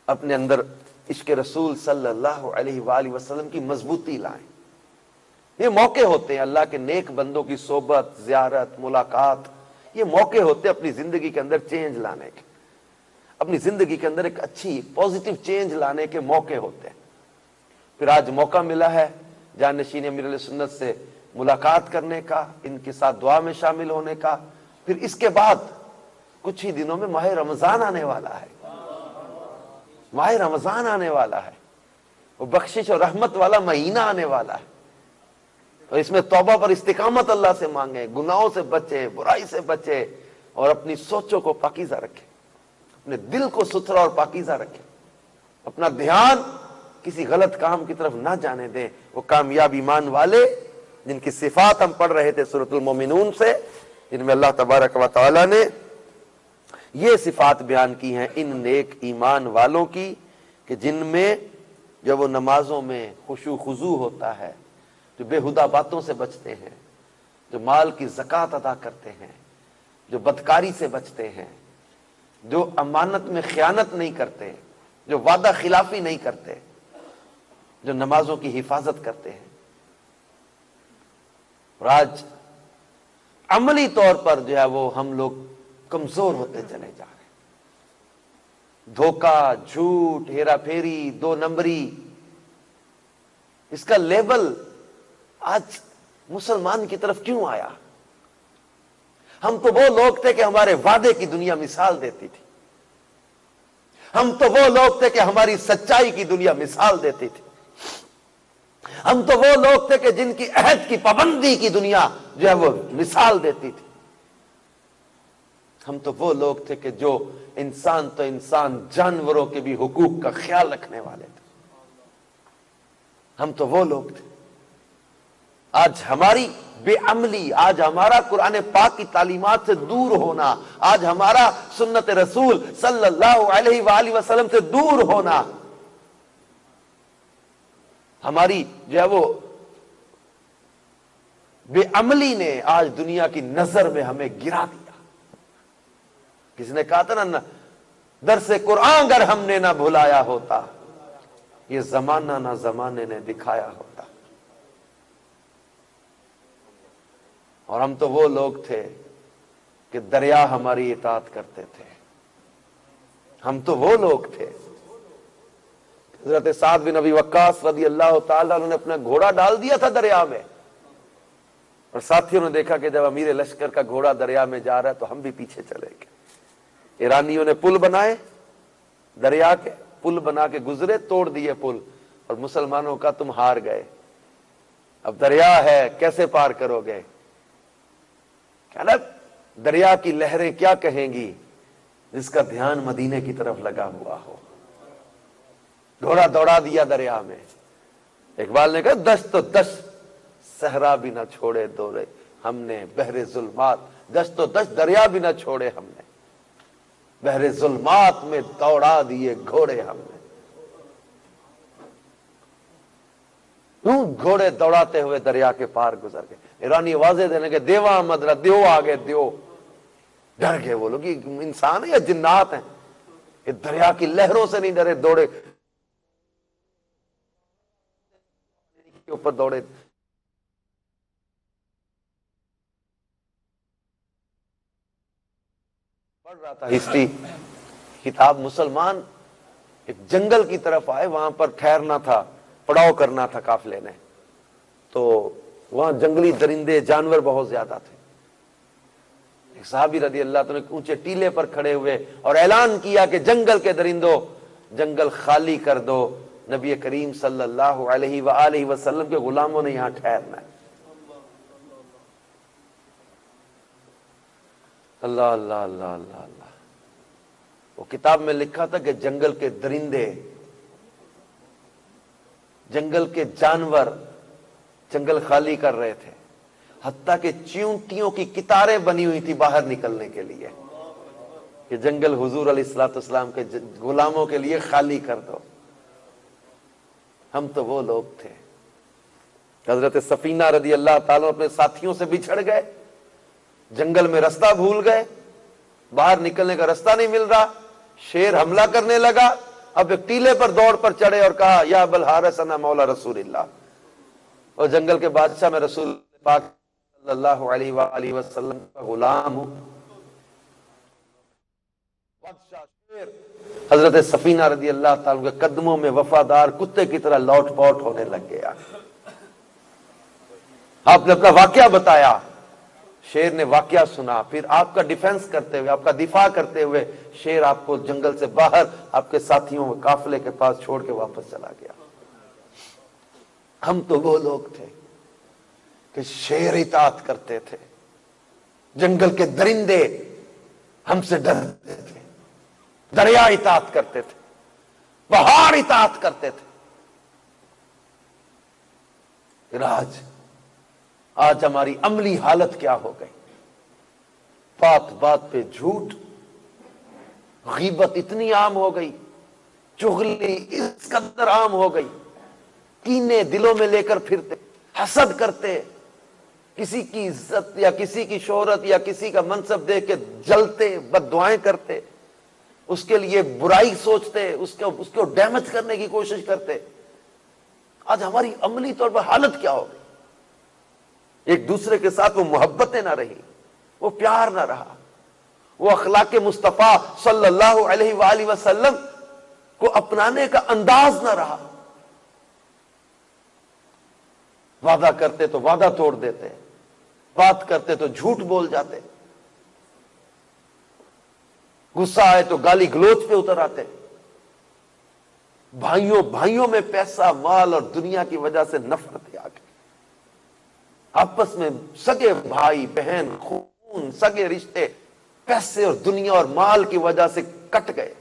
[SPEAKER 1] اپنے اندر عشق رسول صلی اللہ علیہ وآلہ وسلم کی مضبوطی لائیں۔ یہ موقع ہوتے ہیں اللہ کے نیک بندوں کی صحبت، زیارت، ملاقات، یہ موقع ہوتے ہیں اپنی زندگی کے اندر چینج لانے کے، اپنی زندگی کے اندر ایک اچھی پوزیٹیو چینج لانے کے موقع ہوتے ہیں۔ پھر آج موقع ملا ہے جانشین امیر علیہ سنت سے ملاقات کرنے کا، ان کے ساتھ دعا میں شامل ہونے کا۔ پھر اس کے بعد کچھ ہی دنوں میں ماہ رمضان آنے والا ہے، ماہ رمضان آنے والا ہے، وہ بخشش اور رحمت والا مہینہ آنے والا ہے، اور اس میں توبہ پر استقامت اللہ سے مانگیں، گناہوں سے بچیں، برائی سے بچیں، اور اپنی سوچوں کو پاکیزہ رکھیں۔ اپنے دل کو ستھرا اور پاکیزہ رکھیں، اپنا دھیان کسی غلط کام کی طرف نہ جانے دیں۔ وہ کامیاب ایمان والے جن کی صفات ہم پڑھ رہے تھے سورۃ المومنون سے، جن میں اللہ تبارک و تعالی نے یہ صفات بیان کی ہیں ان نیک ایمان والوں کی، کہ جن میں جب وہ نمازوں میں خشوع خضوع ہوتا ہے، جو بےہودہ باتوں سے بچتے ہیں، جو مال کی زکوٰۃ ادا کرتے ہیں، جو بدکاری سے بچتے ہیں، جو امانت میں خیانت نہیں کرتے، جو وعدہ خلافی نہیں کرتے، جو نمازوں کی حفاظت کرتے ہیں۔ اور آج عملی طور پر جو ہے وہ ہم لوگ کمزور ہوتے چلے جا رہے ہیں۔ دھوکہ، جھوٹ، ہیرا پھیری، دو نمبری، اس کا لیبل آج مسلمان کی طرف کیوں آیا؟ ہم تو وہ لوگ تھے کہ ہمارے وعدے کی دنیا مثال دیتی تھی، ہم تو وہ لوگ تھے کہ ہماری سچائی کی دنیا مثال دیتی تھی، ہم تو وہ لوگ تھے کہ جن کی عہد کی پابندی کی دنیا جو ہے وہ مثال دیتی تھی، ہم تو وہ لوگ تھے کہ جو انسان تو انسان جانوروں کے بھی حقوق کا خیال رکھنے والے تھے، ہم تو وہ لوگ تھے۔ آج ہماری بے عملی، آج ہمارا قرآن پاک کی تعلیمات سے دور ہونا، آج ہمارا سنت رسول صلی اللہ علیہ وآلہ وسلم سے دور ہونا، ہماری جو ہے وہ بے عملی نے آج دنیا کی نظر میں ہمیں گرا دیا۔ کسی نے کہا تھا نا، درس قرآن اگر ہم نے نہ بھلایا ہوتا، یہ زمانہ نہ زمانے نے دکھایا ہوتا۔ اور ہم تو وہ لوگ تھے کہ دریا ہماری اطاعت کرتے تھے، ہم تو وہ لوگ تھے۔ حضرت سعد بن ابی وقاص رضی اللہ تعالیٰ عنہ نے اپنا گھوڑا ڈال دیا تھا دریا میں، اور ساتھیوں نے دیکھا کہ جب امیر لشکر کا گھوڑا دریا میں جا رہا ہے تو ہم بھی پیچھے چلے گئے۔ ایرانیوں نے پل بنائے، دریا کے پل بنا کے گزرے، توڑ دیے پل، اور مسلمانوں کا تم ہار گئے، اب دریا ہے کیسے پار کرو گے؟ کہنا دریا کی لہریں کیا کہیں گی جس کا دھیان مدینے کی طرف لگا ہوا ہو۔ گھوڑا دوڑا دیا دریا میں۔ اقبال نے کہا دشت تو دشت صحرا بھی نہ چھوڑے دورے ہم نے، بحر ظلمات دشت و دشت دریا بھی نہ چھوڑے ہم نے، بحر ظلمات میں دوڑا دیے گھوڑے ہم نے۔ گھوڑے دوڑاتے ہوئے دریا کے پار گزر گئے۔ ایرانی آوازیں دینے کے دیوا مدرا دیو آگے دیو، ڈر گئے وہ لوگ، یہ انسان ہے یا جنات ہیں؟ یہ دریا کی لہروں سے نہیں ڈرے، دوڑے کے اوپر دوڑے۔ پڑھ رہا تھا ہسٹری کتاب، مسلمان ایک جنگل کی طرف آئے، وہاں پر ٹھہرنا تھا، پڑاؤ کرنا تھا قافلے نے، تو وہاں جنگلی درندے جانور بہت زیادہ تھے۔ ایک صحابی رضی اللہ عنہ اونچے ٹیلے پر کھڑے ہوئے اور اعلان کیا کہ جنگل کے درندوں جنگل خالی کر دو، نبی کریم صلی اللہ علیہ وآلہ وسلم کے غلاموں نے یہاں ٹھہرنا ہے۔ اللہ اللہ اللہ اللہ اللہ۔ وہ کتاب میں لکھا تھا کہ جنگل کے درندے، جنگل کے جانور جنگل خالی کر رہے تھے، حتیٰ کہ چیونٹیوں کی قطاریں بنی ہوئی تھی باہر نکلنے کے لیے کہ جنگل حضور علیہ الصلوۃ والسلام کے غلاموں کے لیے خالی کر دو۔ ہم تو وہ لوگ تھے۔ حضرت سفینہ رضی اللہ تعالیٰ اپنے ساتھیوں سے بچھڑ گئے، جنگل میں رستہ بھول گئے، باہر نکلنے کا رستہ نہیں مل رہا، شیر حملہ کرنے لگا، اب ایک ٹیلے پر دوڑ پر چڑھے اور کہا یا ابا الحارث انا مولا رسول اللہ، اور جنگل کے بادشاہ میں رسول پاک صلی اللہ علیہ وآلہ وسلم کا غلام ہوں۔ بادشاہ شیر حضرت سفینہ رضی اللہ تعالیٰ کے قدموں میں وفادار کتے کی طرح لوٹ پوٹ ہونے لگ گیا۔ آپ نے اپنا واقعہ بتایا، شیر نے واقعہ سنا، پھر آپ کا ڈیفنس کرتے ہوئے، آپ کا دفاع کرتے ہوئے شیر آپ کو جنگل سے باہر آپ کے ساتھیوں قافلے کے پاس چھوڑ کے واپس چلا گیا۔ ہم تو وہ لوگ تھے کہ شیر اطاعت کرتے تھے، جنگل کے درندے ہم سے ڈرتے تھے، دریا اطاعت کرتے تھے، پہاڑ اطاعت کرتے تھے. آج ہماری عملی حالت کیا ہو گئی؟ بات بات پہ جھوٹ، غیبت اتنی عام ہو گئی، چغلی اس قدر عام ہو گئی، کینے دلوں میں لے کر پھرتے، حسد کرتے، کسی کی عزت یا کسی کی شہرت یا کسی کا منصب دیکھ کے جلتے، بد دعائیں کرتے، اس کے لیے برائی سوچتے، اس کو ڈیمیج کرنے کی کوشش کرتے. آج ہماری عملی طور پر حالت کیا ہو گئی؟ ایک دوسرے کے ساتھ وہ محبتیں نہ رہی، وہ پیار نہ رہا، وہ اخلاق مصطفیٰ صلی اللہ علیہ وآلہ وسلم کو اپنانے کا انداز نہ رہا. وعدہ کرتے تو وعدہ توڑ دیتے، بات کرتے تو جھوٹ بول جاتے، غصہ آئے تو گالی گلوچ پہ اتر آتے. بھائیوں میں پیسہ، مال اور دنیا کی وجہ سے نفرتیں آ گئی. آپس میں سگے بھائی بہن، خون، سگے رشتے پیسے اور دنیا اور مال کی وجہ سے کٹ گئے.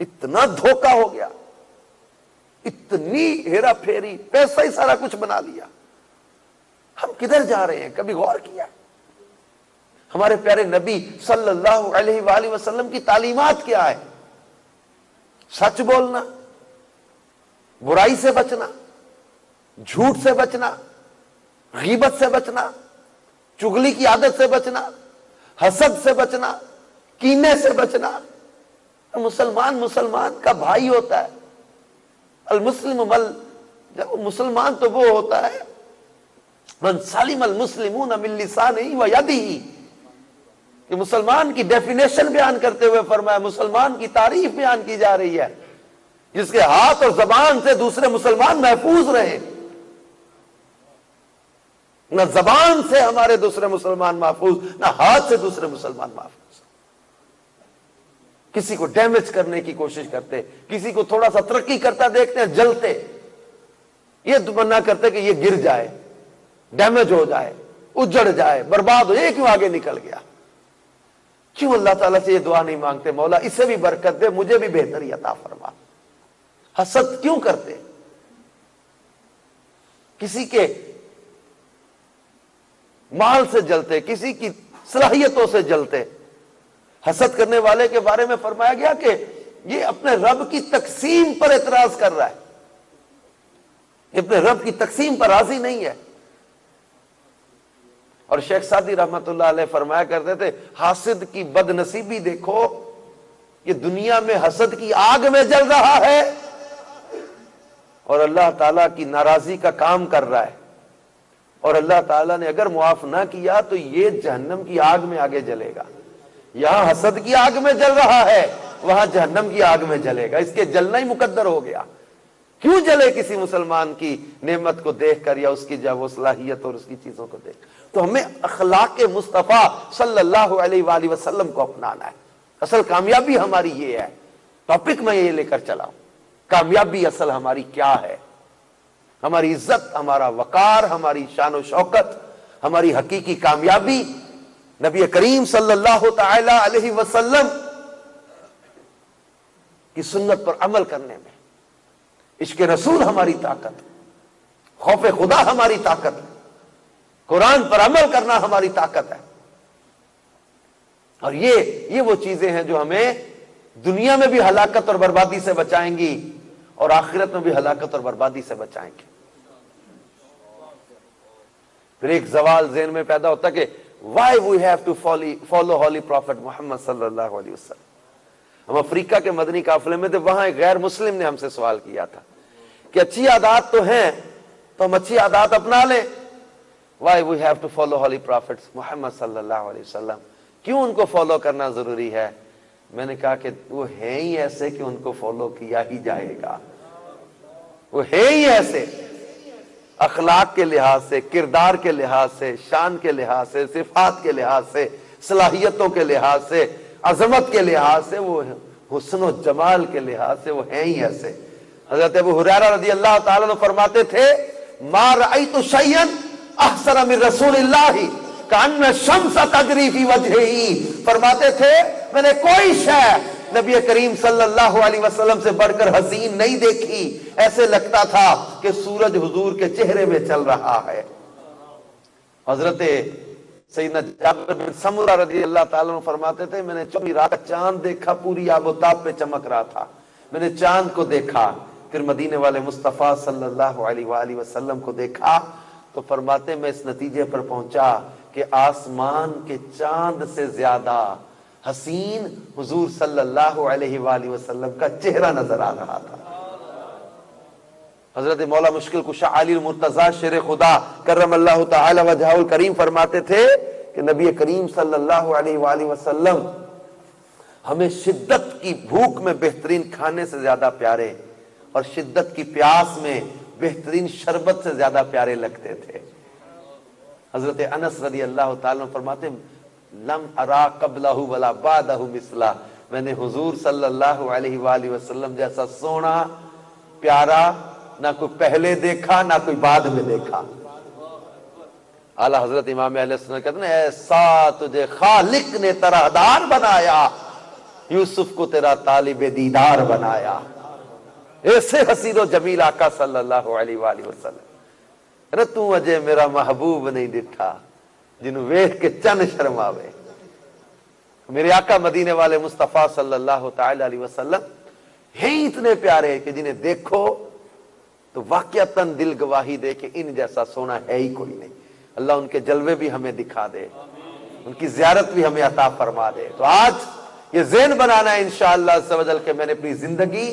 [SPEAKER 1] اتنا دھوکہ ہو گیا، اتنی ہیرا پھیری، پیسہ ہی سارا کچھ بنا لیا. ہم کدھر جا رہے ہیں؟ کبھی غور کیا؟ ہمارے پیارے نبی صلی اللہ علیہ وآلہ وسلم کی تعلیمات کیا ہے؟ سچ بولنا، برائی سے بچنا، جھوٹ سے بچنا، غیبت سے بچنا، چغلی کی عادت سے بچنا، حسد سے بچنا، کینے سے بچنا. مسلمان کا بھائی ہوتا ہے. مسلمان تو وہ ہوتا ہے من سلم المسلمون من لسانہ و یدہ. کہ مسلمان کی ڈیفینیشن بیان کرتے ہوئے فرمایا، مسلمان کی تعریف بیان کی جا رہی ہے جس کے ہاتھ اور زبان سے دوسرے مسلمان محفوظ رہے. نہ زبان سے ہمارے دوسرے مسلمان محفوظ، نہ ہاتھ سے دوسرے مسلمان محفوظ. کسی کو ڈیمیج کرنے کی کوشش کرتے، کسی کو تھوڑا سا ترقی کرتا دیکھتے ہیں جلتے، یہ تمنا کرتے کہ یہ گر جائے، ڈیمیج ہو جائے، اجڑ جائے، برباد ہو. یہ کیوں آگے نکل گیا؟ کیوں اللہ تعالیٰ سے یہ دعا نہیں مانگتے، مولا اسے بھی برکت دے، مجھے بھی بہتری عطا فرما؟ حسد کیوں کرتے؟ کسی کے مال سے جلتے، کسی کی صلاحیتوں سے جلتے. حسد کرنے والے کے بارے میں فرمایا گیا کہ یہ اپنے رب کی تقسیم پر اعتراض کر رہا ہے، یہ اپنے رب کی تقسیم پر راضی نہیں ہے. اور شیخ سعدی رحمت اللہ علیہ فرمایا کرتے تھے، حاسد کی بد نصیبی دیکھو، یہ دنیا میں حسد کی آگ میں جل رہا ہے اور اللہ تعالیٰ کی ناراضی کا کام کر رہا ہے. اور اللہ تعالیٰ نے اگر معاف نہ کیا تو یہ جہنم کی آگ میں آگے جلے گا. یہاں حسد کی آگ میں جل رہا ہے، وہاں جہنم کی آگ میں جلے گا. اس کے جلنا ہی مقدر ہو گیا. کیوں جلے کسی مسلمان کی نعمت کو دیکھ کر یا اس کی جو وہ صلاحیت اور اس کی چیزوں کو دیکھ. تو ہمیں اخلاق مصطفیٰ صلی اللہ علیہ وآلہ وسلم کو اپنانا ہے. اصل کامیابی ہماری یہ ہے. ٹاپک میں یہ لے کر چلا ہوں، کامیابی اصل ہماری کیا ہے؟ ہماری عزت، ہمارا وقار، ہماری شان و شوکت، ہماری حقیقی کامیابی نبی کریم صلی اللہ تعالی علیہ وسلم کی سنت پر عمل کرنے میں. عشق رسول ہماری طاقت، خوف خدا ہماری طاقت، قرآن پر عمل کرنا ہماری طاقت ہے. اور یہ وہ چیزیں ہیں جو ہمیں دنیا میں بھی ہلاکت اور بربادی سے بچائیں گی اور آخرت میں بھی ہلاکت اور بربادی سے بچائیں گے. پھر ایک سوال ذہن میں پیدا ہوتا ہے کہ why we have to follow holy prophet محمد صلی اللہ علیہ وسلم. ہم افریقہ کے مدنی قافلے میں تھے، وہاں ایک غیر مسلم نے ہم سے سوال کیا تھا کہ اچھی عادات تو ہیں تو ہم اچھی عادات اپنا لیں. why we have to follow holy prophets محمد صلی اللہ علیہ وسلم، کیوں ان کو فالو کرنا ضروری ہے؟ میں نے کہا کہ وہ ہیں ہی ایسے کہ ان کو فالو کیا ہی جائے گا. وہ ہیں ہی ایسے، اخلاق کے لحاظ سے، کردار کے لحاظ سے، شان کے لحاظ سے، صفات کے لحاظ سے، صلاحیتوں کے لحاظ سے، عظمت کے لحاظ سے، وہ حسن و جمال کے لحاظ سے وہ ہیں ہی ایسے. حضرت ابو ہریرہ رضی اللہ تعالیٰ عنہ فرماتے تھے، ما رأیت شیئا احسن من رسول اللہ کأن الشمس تجری فی وجہہ. فرماتے تھے میں نے کوئی شے نبی کریم صلی اللہ علیہ وسلم سے بڑھ کر حسین نہیں دیکھی، ایسے لگتا تھا کہ سورج حضور کے چہرے میں چل رہا ہے۔ حضرت سیدنا جابر بن سمرہ رضی اللہ تعالیٰ عنہ فرماتے تھے، میں نے 24 رات کا چاند دیکھا، پوری آب و تاب پہ چمک رہا تھا، میں نے چاند کو دیکھا، پھر مدینے والے مصطفیٰ صلی اللہ علیہ وآلہ وسلم کو دیکھا تو فرماتے میں اس نتیجے پر پہنچا کہ آسمان کے چاند سے زیادہ حسین حضور صلی اللہ علیہ وآلہ وسلم کا چہرہ نظر آ رہا تھا۔ حضرت مولا مشکل کشا علی المرتضی شیر خدا کرم اللہ تعالی وجہہ الکریم فرماتے تھے کہ نبی کریم صلی اللہ علیہ وآلہ وسلم ہمیں شدت کی بھوک میں بہترین کھانے سے زیادہ پیارے اور شدت کی پیاس میں بہترین شربت سے زیادہ پیارے لگتے تھے۔ حضرت انس رضی اللہ تعالیٰ عنہ فرماتے لم ارا قبلہ ولا بعدہ مثلا، میں نے حضور صلی اللہ علیہ وآلہ وسلم جیسا سونا پیارا نہ کوئی پہلے دیکھا نہ کوئی بعد میں دیکھا۔ اعلیٰ حضرت امام اہل سنت کہتے ہیں ایسا تجھے خالق نے طرحدار بنایا، یوسف کو تیرا طالب دیدار بنایا۔ ایسے حسین و جمیل آقا صلی اللہ علیہ وآلہ وسلم، ارے تو اجے میرا محبوب نہیں ڈٹھا جنہوں ویکھ کے چن شرماوے۔ میرے آقا مدینے والے مصطفیٰ صلی اللہ تعالی علیہ وسلم ہیں اتنے پیارے کہ جنہیں دیکھو تو واقعتاً دل گواہی دے کہ ان جیسا سونا ہے ہی کوئی نہیں۔ اللہ ان کے جلوے بھی ہمیں دکھا دے، ان کی زیارت بھی ہمیں عطا فرما دے۔ تو آج یہ ذہن بنانا ہے انشاءاللہ عز و جل کہ میں نے اپنی زندگی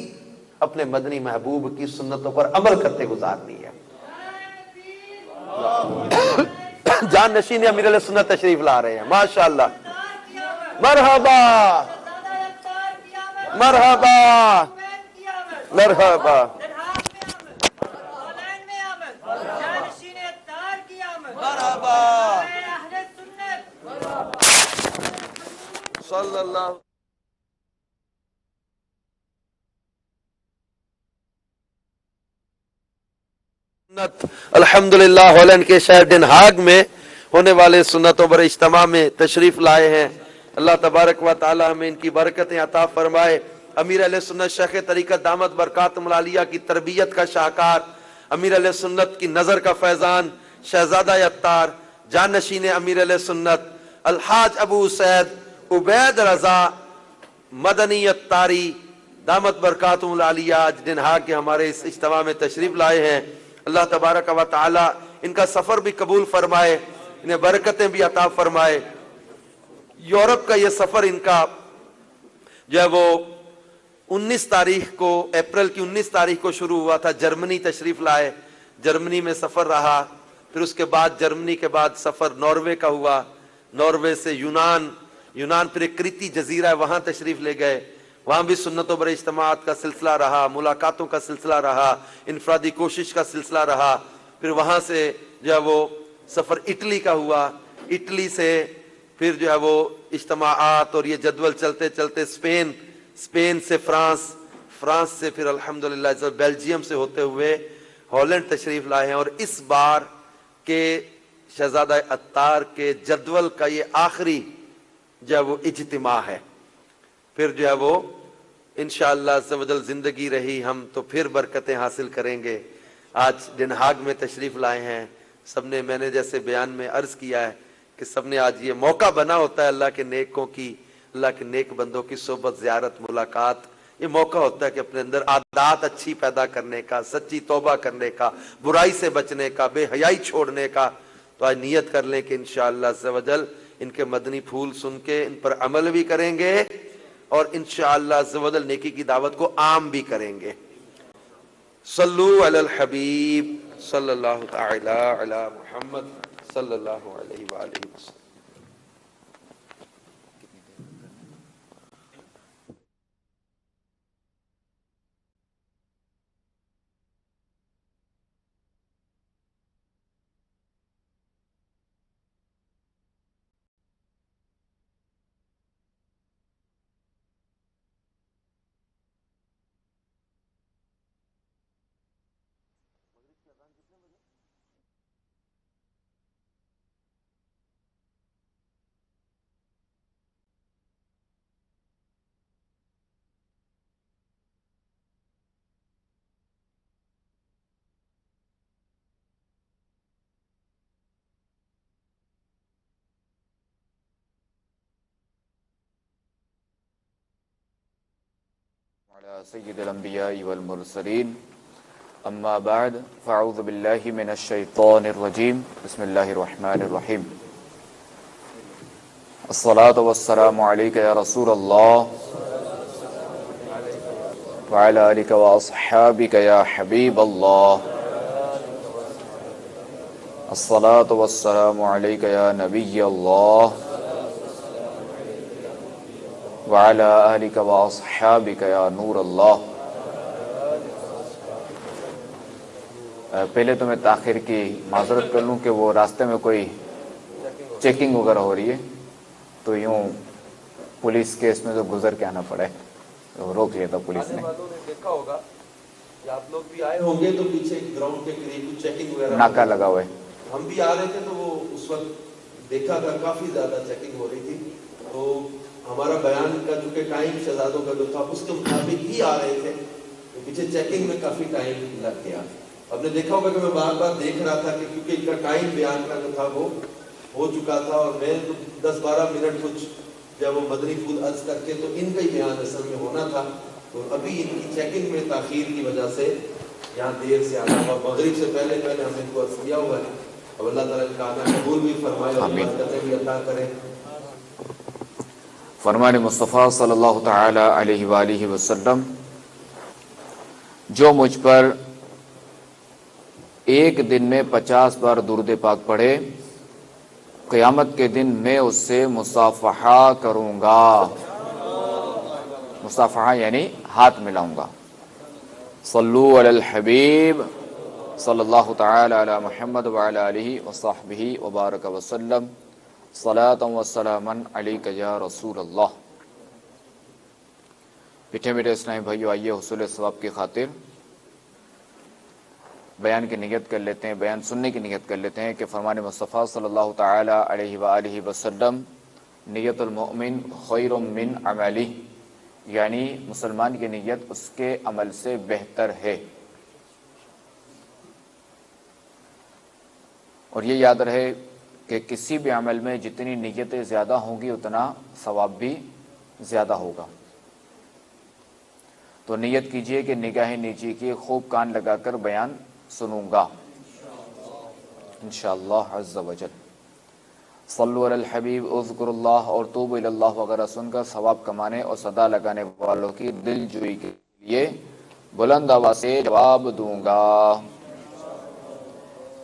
[SPEAKER 1] اپنے مدنی محبوب کی سنتوں پر عمل کرتے گزارنی ہے۔ جان نشین امیر علیہ سنت تشریف لا رہے ہیں، ماشاءاللہ، مرحبا مرحبا مرحبا۔ صلی اللہ الحمدللہ ہالینڈ کے شہر ڈن ہاگ میں ہونے والے سنتوں پر اجتماع میں تشریف لائے ہیں۔ اللہ تبارک و تعالی ہمیں ان کی برکتیں عطا فرمائے۔ امیر علیہ سنت شیخ طریقت دامت برکاتہم العالیہ کی تربیت کا شاہکار، امیر علیہ سنت کی نظر کا فیضان شہزادہ عطار، جانشین امیر علیہ سنت الحاج ابو سید عبید رضا مدنی عطاری دامت برکاتہم العالیہ آج ڈن ہاگ کے ہمارے اس اجتماع میں تشریف لائے ہیں۔ اللہ تبارک و تعالی ان کا سفر بھی قبول فرمائے، انہیں برکتیں بھی عطا فرمائے۔ یورپ کا یہ سفر ان کا جو ہے وہ 19 تاریخ کو، اپریل کی 19 تاریخ کو شروع ہوا تھا، جرمنی تشریف لائے، جرمنی میں سفر رہا، پھر اس کے بعد جرمنی کے بعد سفر ناروے کا ہوا، ناروے سے یونان پھر ایک کریتی جزیرہ ہے وہاں تشریف لے گئے، وہاں بھی سنتوں پر اجتماعات کا سلسلہ رہا، ملاقاتوں کا سلسلہ رہا، انفرادی کوشش کا سلسلہ رہا، پھر وہاں سے جو ہے وہ سفر اٹلی کا ہوا، اٹلی سے پھر جو ہے وہ اجتماعات اور یہ جدول چلتے چلتے اسپین سے فرانس سے پھر الحمدللہ بیلجیم سے ہوتے ہوئے ہالینڈ تشریف لائے ہیں، اور اس بار کے شہزادہ عطار کے جدول کا یہ آخری جو ہے وہ اجتماع ہے، پھر جو ہے وہ انشاءاللہ عز و جل زندگی رہی ہم تو پھر برکتیں حاصل کریں گے۔ آج ڈن ہاگ میں تشریف لائے ہیں، سب نے، میں نے جیسے بیان میں عرض کیا ہے کہ سب نے آج یہ موقع بنا ہوتا ہے اللہ کے نیکوں کی، اللہ کے نیک بندوں کی صحبت، زیارت، ملاقات، یہ موقع ہوتا ہے کہ اپنے اندر عادات اچھی پیدا کرنے کا، سچی توبہ کرنے کا، برائی سے بچنے کا، بے حیائی چھوڑنے کا۔ تو آج نیت کر لیں کہ انشاءاللہ عز و جل ان کے مدنی پھول سن کے ان پر عمل بھی کریں گے اور انشاءاللہ عز و جل نیکی کی دعوت کو عام بھی کریں گے۔ صلو علی الحبیب صلی اللہ تعالی علی محمد صلی اللہ علیہ وآلہ وسلم۔
[SPEAKER 2] على سيد الأنبياء والمرسلين أما بعد فأعوذ بالله من الشيطان الرجيم بسم الله الرحمن الرحيم الصلاة والسلام عليك يا رسول الله وعلى آلك وأصحابك يا حبيب الله الصلاة والسلام عليك يا نبي الله وعلى آلك وأصحابك يا نور الله. پہلے تو میں تاخیر کی معذرت کر لوں کہ وہ راستے میں کوئی چیکنگ وغیرہ ہو رہی ہے تو یوں پولیس کے اس میں تو گزر کے آنا پڑے، روک لیا تھا پولیس نے.
[SPEAKER 1] دیکھا ہوگا کہ آپ لوگ بھی آئے ہوں گے تو پیچھے گراؤنڈ کے قریب چیکنگ وغیرہ
[SPEAKER 2] ناکا لگا ہوا ہے.
[SPEAKER 1] ہم بھی آ رہے تھے تو وہ اس وقت دیکھا تھا کافی زیادہ چیکنگ ہو رہی تھی، تو ہمارا بیان کا جو کہ ٹائم شہزادوں کا جو تھا اس کے مطابق ہی آ رہے تھے تو پیچھے چیکنگ میں کافی ٹائم لگ گیا. آپ نے دیکھا ہوگا کہ میں بار بار دیکھ رہا تھا کہ کیونکہ ان کا ٹائم بیان کا جو تھا وہ ہو چکا تھا اور میں 10-12 منٹ کچھ جب وہ مدنی پھول عرض کر کے تو ان کا ہی بیان اصل میں ہونا تھا، تو ابھی ان کی چیکنگ میں تاخیر کی وجہ سے یہاں دیر سے آنا ہوا. مغرب سے پہلے ہم نے ان کو عرض کیا ہوا ہے. اب اللہ تعالیٰ کا آنا قبول بھی فرمائے اور برکتیں بھی عطا کرے.
[SPEAKER 2] فرمان مصطفیٰ صلی اللہ تعالی علیہ وآلہ وسلم، جو مجھ پر ایک دن میں 50 بار درود پاک پڑھے قیامت کے دن میں اس سے مصافحہ کروں گا. مصافحہ یعنی ہاتھ ملاؤں گا. صلو علی الحبیب صلی اللہ تعالی علی محمد وعلی آلہ وصحبہ وبارک وسلم صلاۃ وسلاما علیک یا رسول اللہ. میٹھے میٹھے اسلامی بھائیو، آئیے حصول ثواب کی خاطر بیان کی نیت کر لیتے ہیں، بیان سننے کی نیت کر لیتے ہیں کہ فرمان مصطفیٰ صلی اللہ تعالی علیہ وآلہ وسلم، نیت المؤمن خیر من عملہ، یعنی مسلمان کی نیت اس کے عمل سے بہتر ہے. اور یہ یاد رہے کہ کسی بھی عمل میں جتنی نیتیں زیادہ ہوں گی اتنا ثواب بھی زیادہ ہوگا. تو نیت کیجئے کہ نگاہ نیچی کی خوب کان لگا کر بیان سنوں گا انشاءاللہ عز وجل. صلو علی الحبیب اذکر اللہ اور توبوا الی اللہ وغیرہ سن کر ثواب کمانے اور صدا لگانے والوں کی دل جوئی کے لیے بلند آواز سے جواب دوں گا.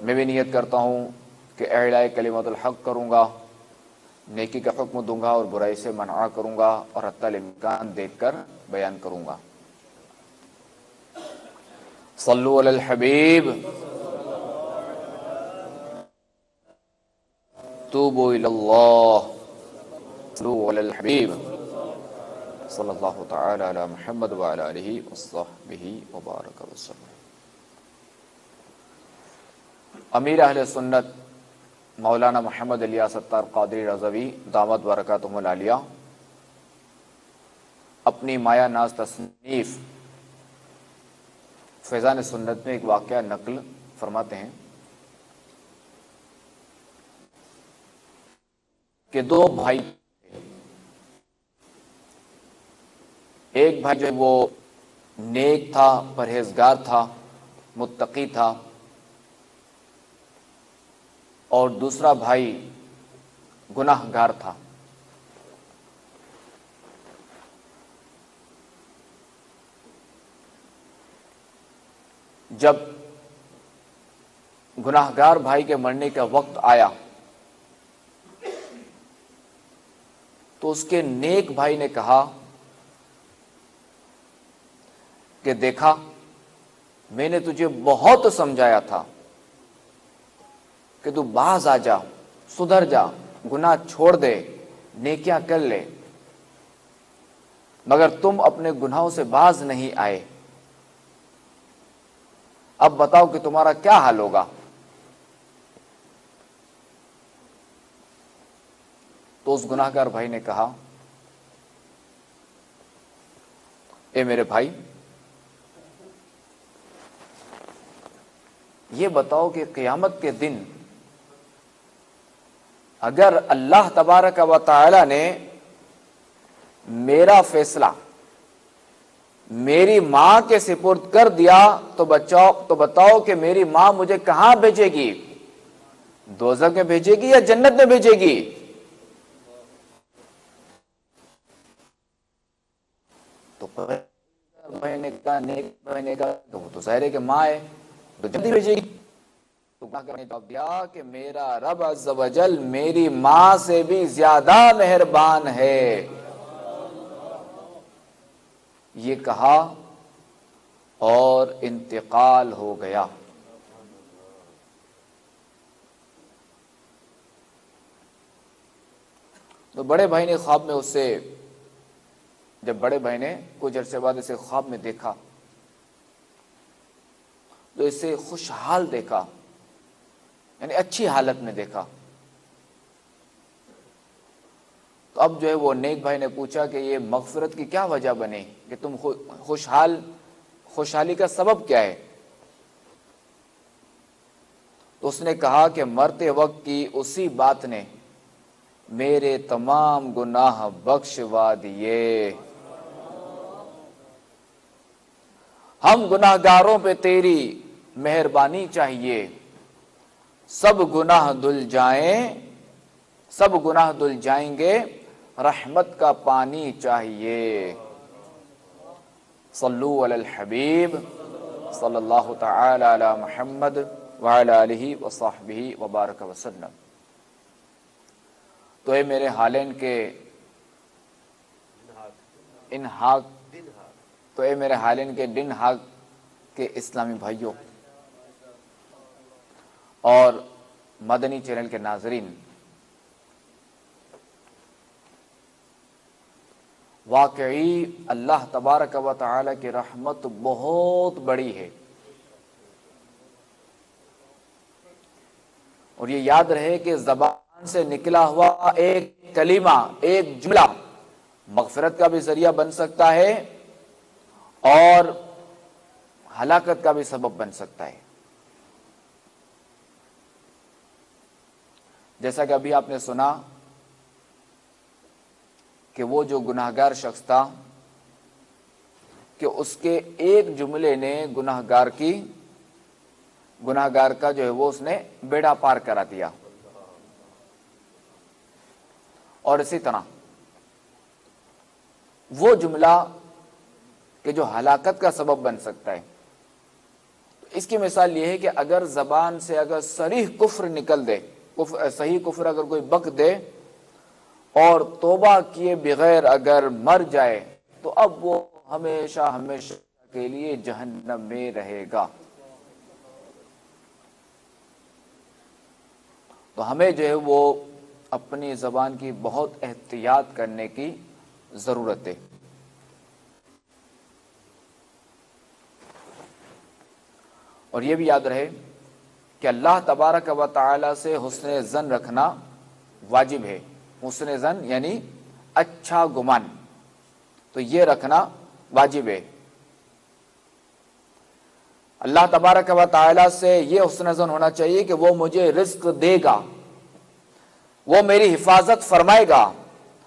[SPEAKER 2] میں بھی نیت کرتا ہوں کہ اعلاء کلمت الحق کروں گا، نیکی کا حکم دوں گا اور برائی سے منع کروں گا اور حتی الامکان دیکھ کر بیان کروں گا. صلو علی الحبیب توبوا الی اللہ صلو علی الحبیب صلی اللہ تعالی علی محمد وعلی آلہ وصحبہ وبارک وسلم. امیر اہل سنت مولانا محمد الیاس ستار قادری رضوی دامت برکاتہم العالیہ اپنی مایہ ناز تصنیف فیضان سنت میں ایک واقعہ نقل فرماتے ہیں کہ دو بھائی، ایک بھائی جو ہے وہ نیک تھا، پرہیزگار تھا، متقی تھا، اور دوسرا بھائی گناہ گار تھا. جب گناہ گار بھائی کے مرنے کا وقت آیا تو اس کے نیک بھائی نے کہا کہ دیکھا، میں نے تجھے بہت سمجھایا تھا کہ تو باز آ جا، سدھر جا، گناہ چھوڑ دے، نیکیاں کر لے، مگر تم اپنے گناہوں سے باز نہیں آئے. اب بتاؤ کہ تمہارا کیا حال ہوگا. تو اس گناہ گار بھائی نے کہا، اے میرے بھائی، یہ بتاؤ کہ قیامت کے دن اگر اللہ تبارک و تعالی نے میرا فیصلہ میری ماں کے سپرد کر دیا تو بتاؤ کہ میری ماں مجھے کہاں بھیجے گی؟ دوزخ میں بھیجے گی یا جنت میں بھیجے گی؟ تو بھائی نے کہا، نیک بھائی نے کہا تو وہ تو ظاہر ہے کہ ماں ہے تو جنت ہی بھیجے گی۔ تو نے جواب دیا کہ میرا رب عز و جل میری ماں سے بھی زیادہ مہربان ہے۔ یہ کہا اور انتقال ہو گیا۔ تو بڑے بھائی نے خواب میں اسے، جب بڑے بھائی نے کچھ عرصے بعد اسے خواب میں دیکھا تو اسے خوشحال دیکھا، یعنی اچھی حالت میں دیکھا۔ تو اب جو ہے وہ نیک بھائی نے پوچھا کہ یہ مغفرت کی کیا وجہ بنے کہ تم خوشحالی کا سبب کیا ہے؟ تو اس نے کہا کہ مرتے وقت کی اسی بات نے میرے تمام گناہ بخشوا دیے۔ ہم گناہ گاروں پہ تیری مہربانی چاہیے، سب گناہ دھل جائیں گے، رحمت کا پانی چاہیے۔ صلو علی الحبیب صلی اللہ تعالی علی محمد وعلی آلہ وصحبہ وبارک وسلم۔ تو اے میرے حالین کے ڈن ہاگ کے اسلامی بھائیوں اور مدنی چینل کے ناظرین، واقعی اللہ تبارک و تعالی کی رحمت بہت بڑی ہے، اور یہ یاد رہے کہ زبان سے نکلا ہوا ایک کلمہ، ایک جملہ مغفرت کا بھی ذریعہ بن سکتا ہے اور ہلاکت کا بھی سبب بن سکتا ہے۔ جیسا کہ ابھی آپ نے سنا کہ وہ جو گناہگار شخص تھا کہ اس کے ایک جملے نے گناہگار کا جو ہے وہ اس نے بیڑا پار کرا دیا، اور اسی طرح وہ جملہ کہ جو ہلاکت کا سبب بن سکتا ہے، اس کی مثال یہ ہے کہ اگر زبان سے اگر صریح کفر نکل دے، صحیح کفر اگر کوئی بک دے اور توبہ کیے بغیر اگر مر جائے تو اب وہ ہمیشہ کے لیے جہنم میں رہے گا۔ تو ہمیں جو ہے وہ اپنی زبان کی بہت احتیاط کرنے کی ضرورت ہے۔ اور یہ بھی یاد رہے کہ اللہ تبارک و تعالی سے حسن ظن رکھنا واجب ہے۔ حسن ظن یعنی اچھا گمان، تو یہ رکھنا واجب ہے۔ اللہ تبارک و تعالی سے یہ حسن ظن ہونا چاہیے کہ وہ مجھے رزق دے گا، وہ میری حفاظت فرمائے گا،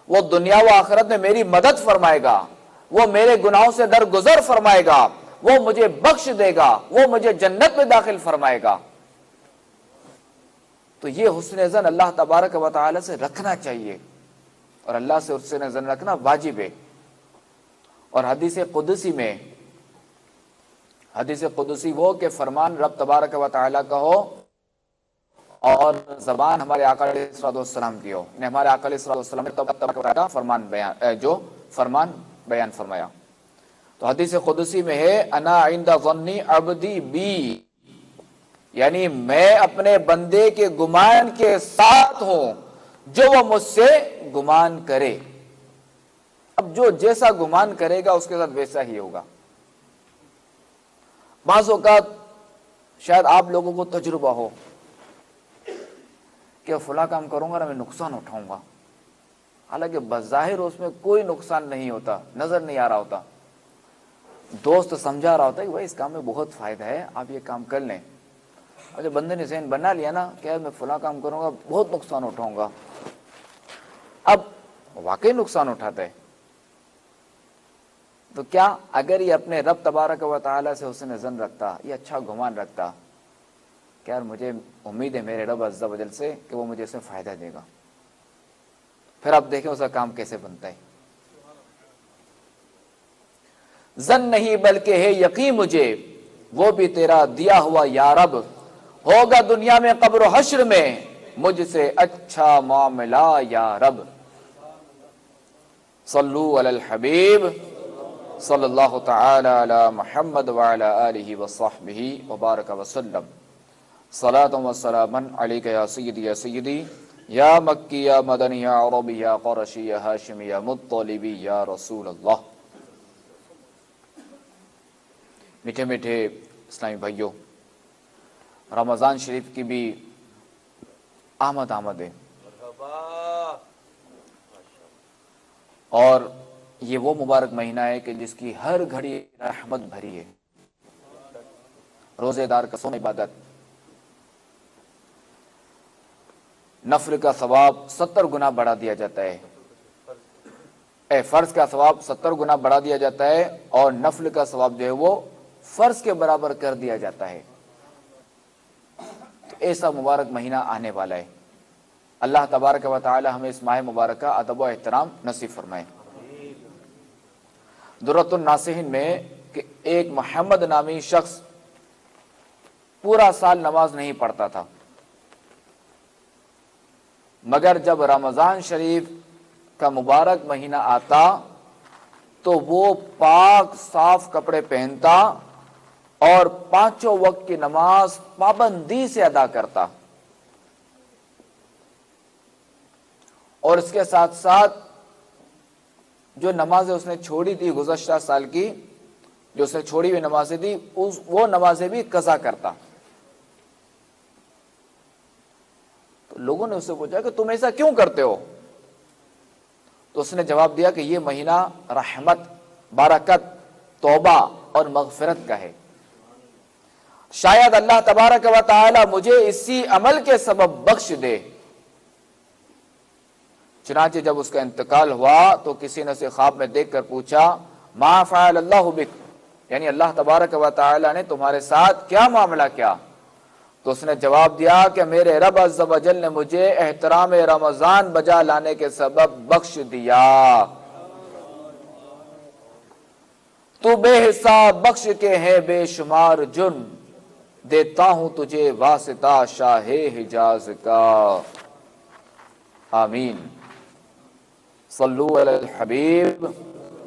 [SPEAKER 2] وہ دنیا و آخرت میں میری مدد فرمائے گا، وہ میرے گناہوں سے درگزر فرمائے گا، وہ مجھے بخش دے گا، وہ مجھے جنت میں داخل فرمائے گا۔ تو یہ حسن ظن اللہ تبارک و تعالی سے رکھنا چاہیے، اور اللہ سے حسن ظن رکھنا واجب ہے۔ اور حدیث قدسی وہ کہ فرمان رب تبارک و تعالی کا ہو اور زبان ہمارے آقا علیہ الصلوۃ والسلام کی ہو، یعنی ہمارے آقا علیہ الصلوۃ والسلام نے تبارک و تعالی فرمان بیان فرمایا۔ تو حدیث قدسی میں ہے انا عند ظن عبدی بی، یعنی میں اپنے بندے کے گمان کے ساتھ ہوں جو وہ مجھ سے گمان کرے۔ اب جو جیسا گمان کرے گا اس کے ساتھ ویسا ہی ہوگا۔ بعض اوقات شاید آپ لوگوں کو تجربہ ہو کہ فلاں کام کروں گا نا میں نقصان اٹھاؤں گا، حالانکہ بظاہر اس میں کوئی نقصان نہیں ہوتا، نظر نہیں آ رہا ہوتا، دوست سمجھا رہا ہوتا ہے کہ بھائی اس کام میں بہت فائدہ ہے، آپ یہ کام کر لیں، اور جب بندے نے ذہن بنا لیا نا کہ میں فلاں کام کروں گا بہت نقصان اٹھاؤں گا، اب واقعی نقصان اٹھاتا ہے، تو کیا اگر یہ اپنے رب تبارک و تعالیٰ سے حسن ظن رکھتا، یہ اچھا گمان رکھتا کہ یار مجھے امید ہے میرے رب عز و جل سے کہ وہ مجھے اس میں فائدہ دے گا، پھر آپ دیکھیں اس کا کام کیسے بنتا ہے۔ ظن نہیں بلکہ ہے یقین مجھے، وہ بھی تیرا دیا ہوا یا رب، ہوگا دنیا میں قبر و حشر میں مجھ سے اچھا معاملہ یا رب۔ صلو علی الحبیب صلی اللہ تعالی علی محمد وعلی آلہ وصحبہ وبارک وسلم۔ صلاۃ و سلاما علیک یا سیدی یا سیدی، یا مکی یا مدنی یا عربی یا قرشی یا ہاشمی یا مطلبی یا رسول اللہ۔ میٹھے میٹھے اسلامی بھائیوں، رمضان شریف کی بھی آمد ہے، اور یہ وہ مبارک مہینہ ہے کہ جس کی ہر گھڑی رحمت بھری ہے۔ روزے دار کا سوم عبادت، نفل کا ثواب 70 گنا بڑھا دیا جاتا ہے، فرض کا ثواب 70 گنا بڑھا دیا جاتا ہے، اور نفل کا ثواب جو ہے وہ فرض کے برابر کر دیا جاتا ہے۔ تو ایسا مبارک مہینہ آنے والا ہے، اللہ تبارک و تعالی ہمیں اس ماہ مبارکہ ادب و احترام نصیب فرمائے۔ درۃ الناصحین میں کہ ایک محمد نامی شخص پورا سال نماز نہیں پڑھتا تھا، مگر جب رمضان شریف کا مبارک مہینہ آتا تو وہ پاک صاف کپڑے پہنتا اور 5 وقت کی نماز پابندی سے ادا کرتا، اور اس کے ساتھ ساتھ جو نمازیں اس نے چھوڑی تھی گزشتہ سال کی، جو اس نے چھوڑی ہوئی نمازیں تھی، وہ نمازیں بھی قضا کرتا۔ تو لوگوں نے اس سے پوچھا کہ تم ایسا کیوں کرتے ہو؟ تو اس نے جواب دیا کہ یہ مہینہ رحمت، برکت، توبہ اور مغفرت کا ہے، شاید اللہ تبارک و تعالی مجھے اسی عمل کے سبب بخش دے۔ چنانچہ جب اس کا انتقال ہوا تو کسی نے اسے خواب میں دیکھ کر پوچھا ما فعل اللہ بک، یعنی اللہ تبارک و تعالی نے تمہارے ساتھ کیا معاملہ کیا؟ تو اس نے جواب دیا کہ میرے رب عز و جل نے مجھے احترام رمضان بجا لانے کے سبب بخش دیا۔ تو بے حساب بخش کے ہے بے شمار جرم، دیتا ہوں تجھے واسطہ شاہ حجاز کا۔ آمین۔ صلو علی الحبیب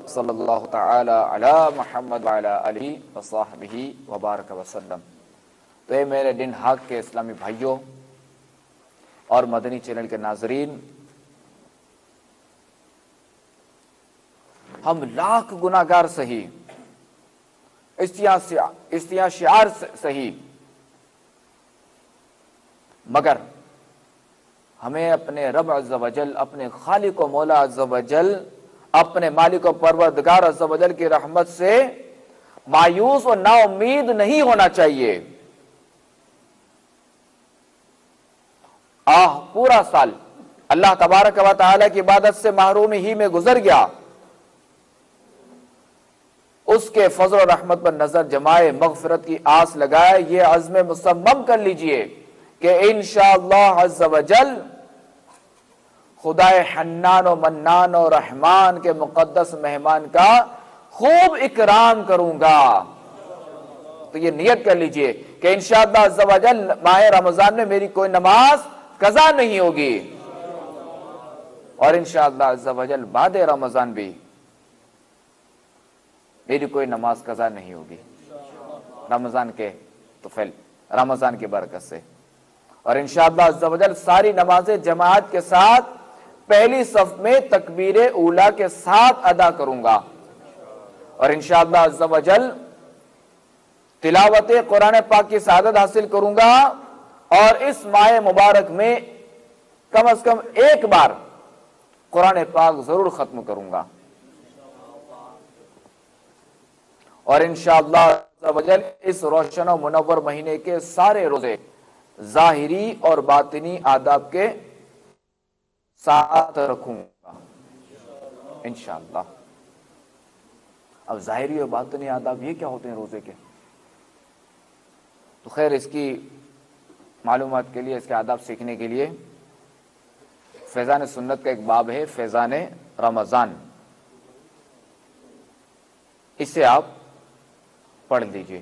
[SPEAKER 2] صلی اللہ تعالی علی محمد وعلی آلہ وصحبہ وبارک وسلم۔ تو اے میرے دن حق کے اسلامی بھائیوں اور مدنی چینل کے ناظرین، ہم لاکھ گناہگار سہی، استعشار سہی، مگر ہمیں اپنے رب عز و جل، اپنے خالق و مولا عز و جل، اپنے مالک و پروردگار عز و جل کی رحمت سے مایوس و نا امید نہیں ہونا چاہیے۔ پورا سال اللہ تبارک و تعالی کی عبادت سے محرومی ہی میں گزر گیا، اس کے فضل و رحمت پر نظر جمائے، مغفرت کی آس لگائے، یہ عزم مصمم کر لیجئے کہ انشاءاللہ عز و جل خدائے حنان و منان و رحمان کے مقدس مہمان کا خوب اکرام کروں گا۔ تو یہ نیت کر لیجئے کہ انشاءاللہ عز و جل ماہ رمضان میں میری کوئی نماز قضا نہیں ہوگی، اور انشاءاللہ عز و جل بعد رمضان بھی میری کوئی نماز قضا نہیں ہوگی، رمضان کے طفیل، رمضان کی برکت سے۔ اور انشاءاللہ عز و جل ساری نمازیں جماعت کے ساتھ پہلی صف میں تکبیر اولیٰ کے ساتھ ادا کروں گا، اور انشاءاللہ عز و جل تلاوت قرآن پاک کی سعادت حاصل کروں گا، اور اس ماہ مبارک میں کم از کم ایک بار قرآن پاک ضرور ختم کروں گا، اور انشاءاللہ عز و جل اس روشن و منور مہینے کے سارے روزے ظاہری اور باطنی آداب کے ساتھ رکھوں گا انشاءاللہ۔ اب ظاہری اور باطنی آداب یہ کیا ہوتے ہیں روزے کے؟ تو خیر اس کی معلومات کے لیے، اس کے آداب سیکھنے کے لیے فیضان سنت کا ایک باب ہے، فیضان رمضان، اسے آپ پڑھ لیجئے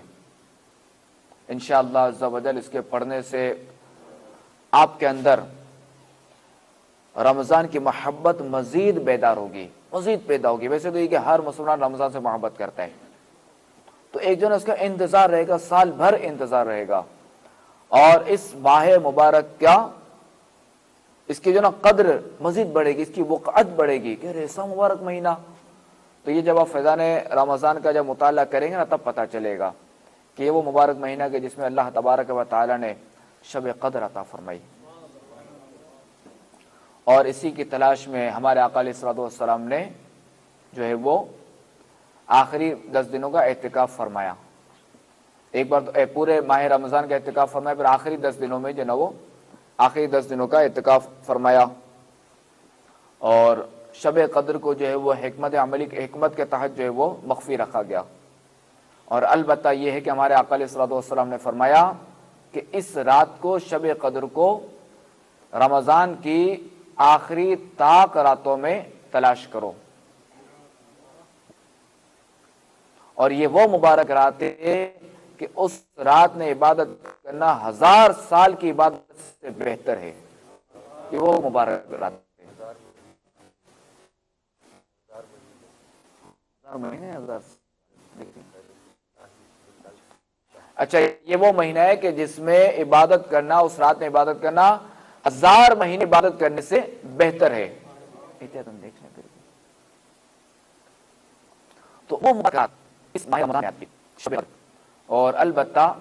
[SPEAKER 2] انشاءاللہ عز و جل۔ اس کے پڑھنے سے آپ کے اندر رمضان کی محبت مزید بیدار ہوگی، مزید پیدا ہوگی۔ ویسے تو یہ کہ ہر مسلمان رمضان سے محبت کرتا ہے، تو ایک جو ہے اس کا انتظار رہے گا، سال بھر انتظار رہے گا، اور اس ماہ مبارک کیا اس کی جو نا قدر مزید بڑھے گی، اس کی وقعت بڑھے گی کہ ایسا مبارک مہینہ۔ تو یہ جب آپ فیضان رمضان کا جب مطالعہ کریں گے نا، تب پتہ چلے گا کہ یہ وہ مبارک مہینہ کہ جس میں اللہ تبارک و تعالی نے شب قدر عطا فرمائی، اور اسی کی تلاش میں ہمارے آقا علیہ الصلوۃ والسلام نے جو ہے وہ آخری 10 دنوں کا اعتکاف فرمایا۔ ایک بار تو پورے ماہ رمضان کا اعتکاف فرمایا، پھر آخری 10 دنوں میں جو نا وہ آخری 10 دنوں کا اعتکاف فرمایا، اور شب قدر کو جو ہے وہ حکمت عملی حکمت کے تحت جو ہے وہ مخفی رکھا گیا۔ اور البتہ یہ ہے کہ ہمارے آقا علیہ الصلوۃ والسلام نے فرمایا کہ اس رات کو، شب قدر کو، رمضان کی آخری طاق راتوں میں تلاش کرو، اور یہ وہ مبارک رات ہے کہ اس رات میں عبادت کرنا 1000 سال کی عبادت سے بہتر ہے۔ یہ وہ مبارک رات ہے۔ اچھا، یہ وہ مہینہ ہے کہ جس میں عبادت کرنا، اس رات میں عبادت کرنا 1000 مہینے عبادت کرنے سے بہتر ہے۔ تو وہ مبارکات اس ماہ رمضان میں آتی ہے۔ اور البتہ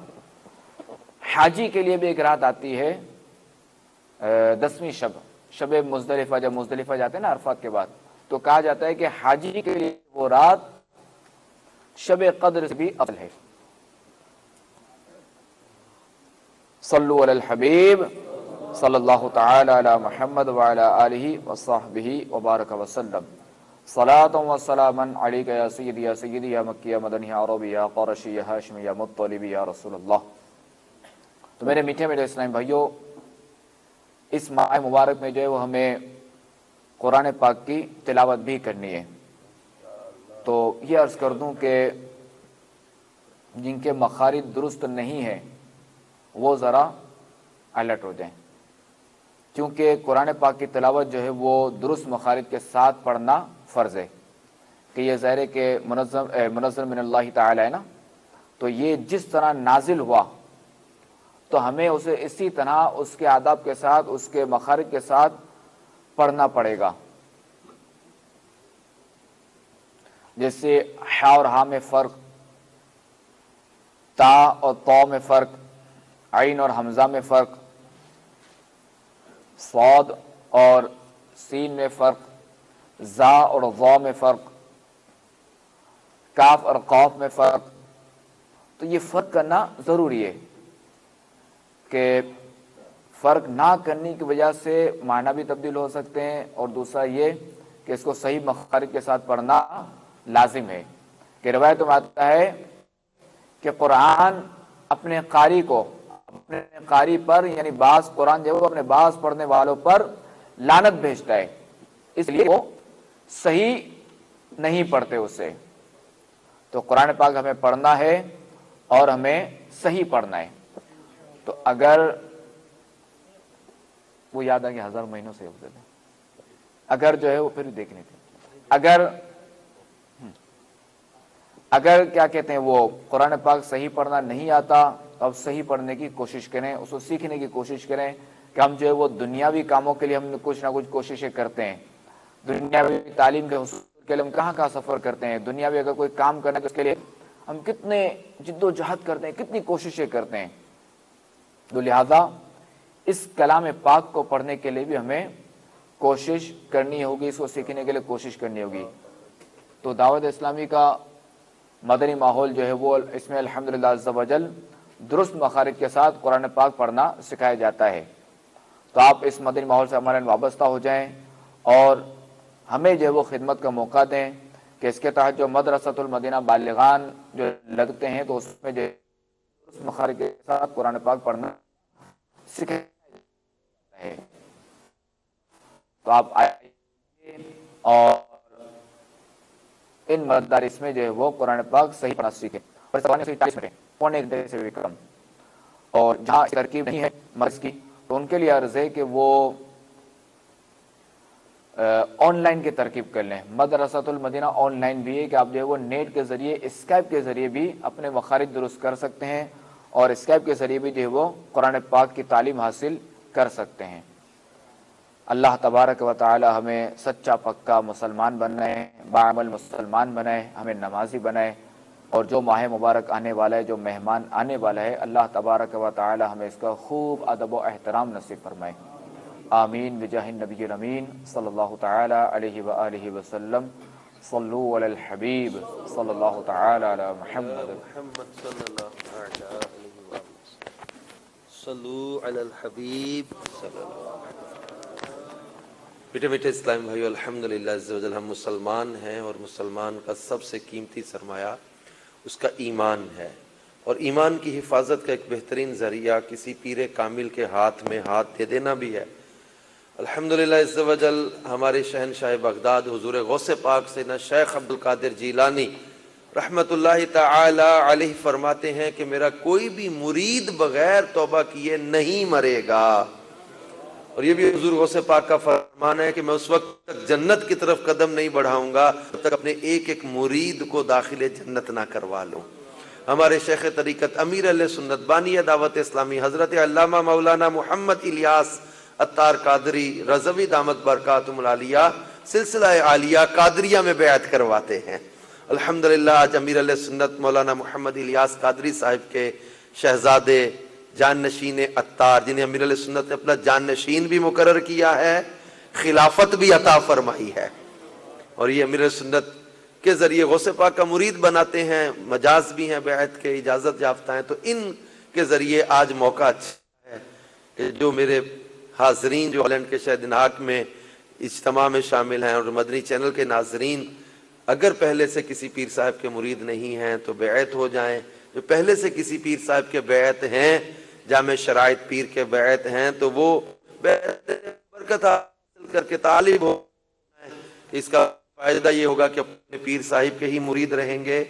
[SPEAKER 2] حاجی کے لیے بھی ایک رات آتی ہے 10ویں شب مزدلفہ، جب مزدلفہ جاتے ہیں نا عرفات کے بعد، تو کہا جاتا ہے کہ حاجی کے لیے وہ رات شب قدر سے بھی افضل ہے۔ صلو علی الحبیب صلی اللہ تعالی علی محمد وعلی آلہ وصحبہ وبارک وسلم۔ صلاۃ و سلاما علیک یا سیدی یا مکی یا مدنی یا عربی یا قرشی یا ہاشمی یا مطلبی یا رسول اللہ۔ تو میرے میٹھے میٹھے اسلامی بھائیوں، اس ماہ مبارک میں جو ہے وہ ہمیں قرآن پاک کی تلاوت بھی کرنی ہے۔ تو یہ عرض کر دوں کہ جن کے مخارج درست نہیں ہیں وہ ذرا الرٹ ہو جائیں، کیونکہ قرآن پاک کی تلاوت جو ہے وہ درست مخارج کے ساتھ پڑھنا فرض ہے، کہ یہ ظاہر ہے کہ منزل من اللہ تعالی ہے نا، تو یہ جس طرح نازل ہوا تو ہمیں اسے اسی طرح اس کے آداب کے ساتھ، اس کے مخارج کے ساتھ پڑھنا پڑے گا۔ جیسے ہا اور ہا میں فرق، تا اور تو میں فرق، عین اور حمزہ میں فرق، صاد اور سین میں فرق، زا اور ضا میں فرق، کاف اور قاف میں فرق۔ تو یہ فرق کرنا ضروری ہے، کہ فرق نہ کرنے کی وجہ سے معنی بھی تبدیل ہو سکتے ہیں، اور دوسرا یہ کہ اس کو صحیح مخارج کے ساتھ پڑھنا لازم ہے۔ کہ روایت میں آتا ہے کہ قرآن اپنے قاری کو، اپنے قاری پر، یعنی بعض قرآن جو ہے وہ اپنے بعض پڑھنے والوں پر لعنت بھیجتا ہے، اس لیے وہ صحیح نہیں پڑھتے اسے۔ تو قرآن پاک ہمیں پڑھنا ہے اور ہمیں صحیح پڑھنا ہے۔ تو اگر وہ یاد آ کہ 1000 مہینوں سے اگر جو ہے وہ پھر دیکھنے تھے، اگر کیا کہتے ہیں وہ قرآن پاک صحیح پڑھنا نہیں آتا، تو اب صحیح پڑھنے کی کوشش کریں، اس کو سیکھنے کی کوشش کریں، کہ ہم جو ہے وہ دنیاوی کاموں کے لیے ہم کچھ نہ کچھ کوششیں کرتے ہیں، دنیاوی تعلیم کے حصول کے لیے ہم کہاں کہاں سفر کرتے ہیں، دنیاوی اگر کوئی کام کرنا ہے تو اس کے لیے ہم کتنے جد و جہد کرتے ہیں، کتنی کوششیں کرتے ہیں۔ تو لہذا اس کلام پاک کو پڑھنے کے لیے بھی ہمیں کوشش کرنی ہوگی، اس کو سیکھنے کے لیے کوشش کرنی ہوگی۔ تو دعوت اسلامی کا مدنی ماحول جو ہے وہ اس میں الحمدللہ عز و جل درست مخارج کے ساتھ قرآن پاک پڑھنا سکھایا جاتا ہے۔ تو آپ اس مدنی ماحول سے ہمارے وابستہ ہو جائیں، اور ہمیں جو ہے وہ خدمت کا موقع دیں، کہ اس کے تحت جو مدرسۃ المدینہ بالغان جو لگتے ہیں تو اس میں جو مخارج کے ساتھ قرآن پاک پڑھنا سکھایا ہے، تو آپ آئیے اور ان مدارس میں جو ہے وہ قرآن پاک صحیح پڑھنا سیکھیں، اور اس زبان سے 40 منٹ پونے گھنٹے سے بھی کم، اور جہاں ترکیب نہیں ہے مرض کی تو ان کے لیے عرض ہے کہ وہ آن لائن کی ترکیب کر لیں۔ مدرسۃ المدینہ آن لائن بھی ہے کہ آپ جو ہے وہ نیٹ کے ذریعے اسکائپ کے ذریعے بھی اپنے مخارج درست کر سکتے ہیں، اور اسکائپ کے ذریعے بھی جو ہے وہ قرآن پاک کی تعلیم حاصل کر سکتے ہیں۔ اللہ تبارک و تعالی ہمیں سچا پکا مسلمان بنائے، باعمل مسلمان بنائے، ہمیں نمازی بنائے، اور جو ماہ مبارک آنے والا ہے، جو مہمان آنے والا ہے، اللہ تبارک و تعالی ہمیں اس کا خوب ادب و احترام نصیب فرمائے۔ آمین بجاہ النبی الامین صلی اللہ تعالی علیہ وآلہ وسلم۔ صلو علی الحبیب صلی اللہ تعالی علی محمد۔
[SPEAKER 3] محمد صلی اللہ علیہ وسلم، صلو علی الحبیب صلی اللہ علیہ وسلم۔ میٹھے میٹھے اسلام بھائیو، الحمدللہ عز و جل ہم مسلمان ہیں، اور مسلمان کا سب سے قیمتی سرمایہ اس کا ایمان ہے، اور ایمان کی حفاظت کا ایک بہترین ذریعہ کسی پیر کامل کے ہاتھ میں ہاتھ دے دینا بھی ہے۔ الحمدللہ عز و جل ہمارے شہنشاہ بغداد حضور غوث پاک سیدنا شیخ عبدالقادر جیلانی رحمت اللہ تعالی علیہ فرماتے ہیں کہ میرا کوئی بھی مرید بغیر توبہ کیے نہیں مرے گا، اور یہ بھی حضور غوث پاک کا فرمان ہے کہ میں اس وقت تک جنت کی طرف قدم نہیں بڑھاؤں گا جب تک اپنے ایک ایک مرید کو داخل جنت نہ کروا لوں۔ ہمارے شیخ طریقت امیر اہل سنت بانی دعوت اسلامی حضرت علامہ مولانا محمد الیاس عطار قادری رضوی دامت برکاتہم العالیہ سلسلہ عالیہ قادریہ میں بیعت کرواتے ہیں۔ الحمدللہ آج امیر علیہ سنت مولانا محمد الیاس قادری صاحب کے شہزادے جانشین عطار، جنہیں امیر علیہ سنت نے اپنا جانشین بھی مقرر کیا ہے، خلافت بھی عطا فرمائی ہے، اور یہ امیر علیہ سنت کے ذریعے غوث پاک کا مرید بناتے ہیں، مجاز بھی ہیں بیعت کے، اجازت یافتہ ہیں، تو ان کے ذریعے آج موقع اچھا ہے کہ جو میرے حاضرین جو ہالینڈ کے شہر دن ہاگ میں اجتماع میں شامل ہیں، اور مدنی چینل کے ناظرین اگر پہلے سے کسی پیر صاحب کے مرید نہیں ہیں تو بیعت ہو جائیں، جو پہلے سے کسی پیر صاحب کے بیعت ہیں، جامع شرائط پیر کے بیعت ہیں، تو وہ بیعت برکت حاصل کر کے طالب ہو جائیں۔ اس کا فائدہ یہ ہوگا کہ اپنے پیر صاحب کے ہی مرید رہیں گے،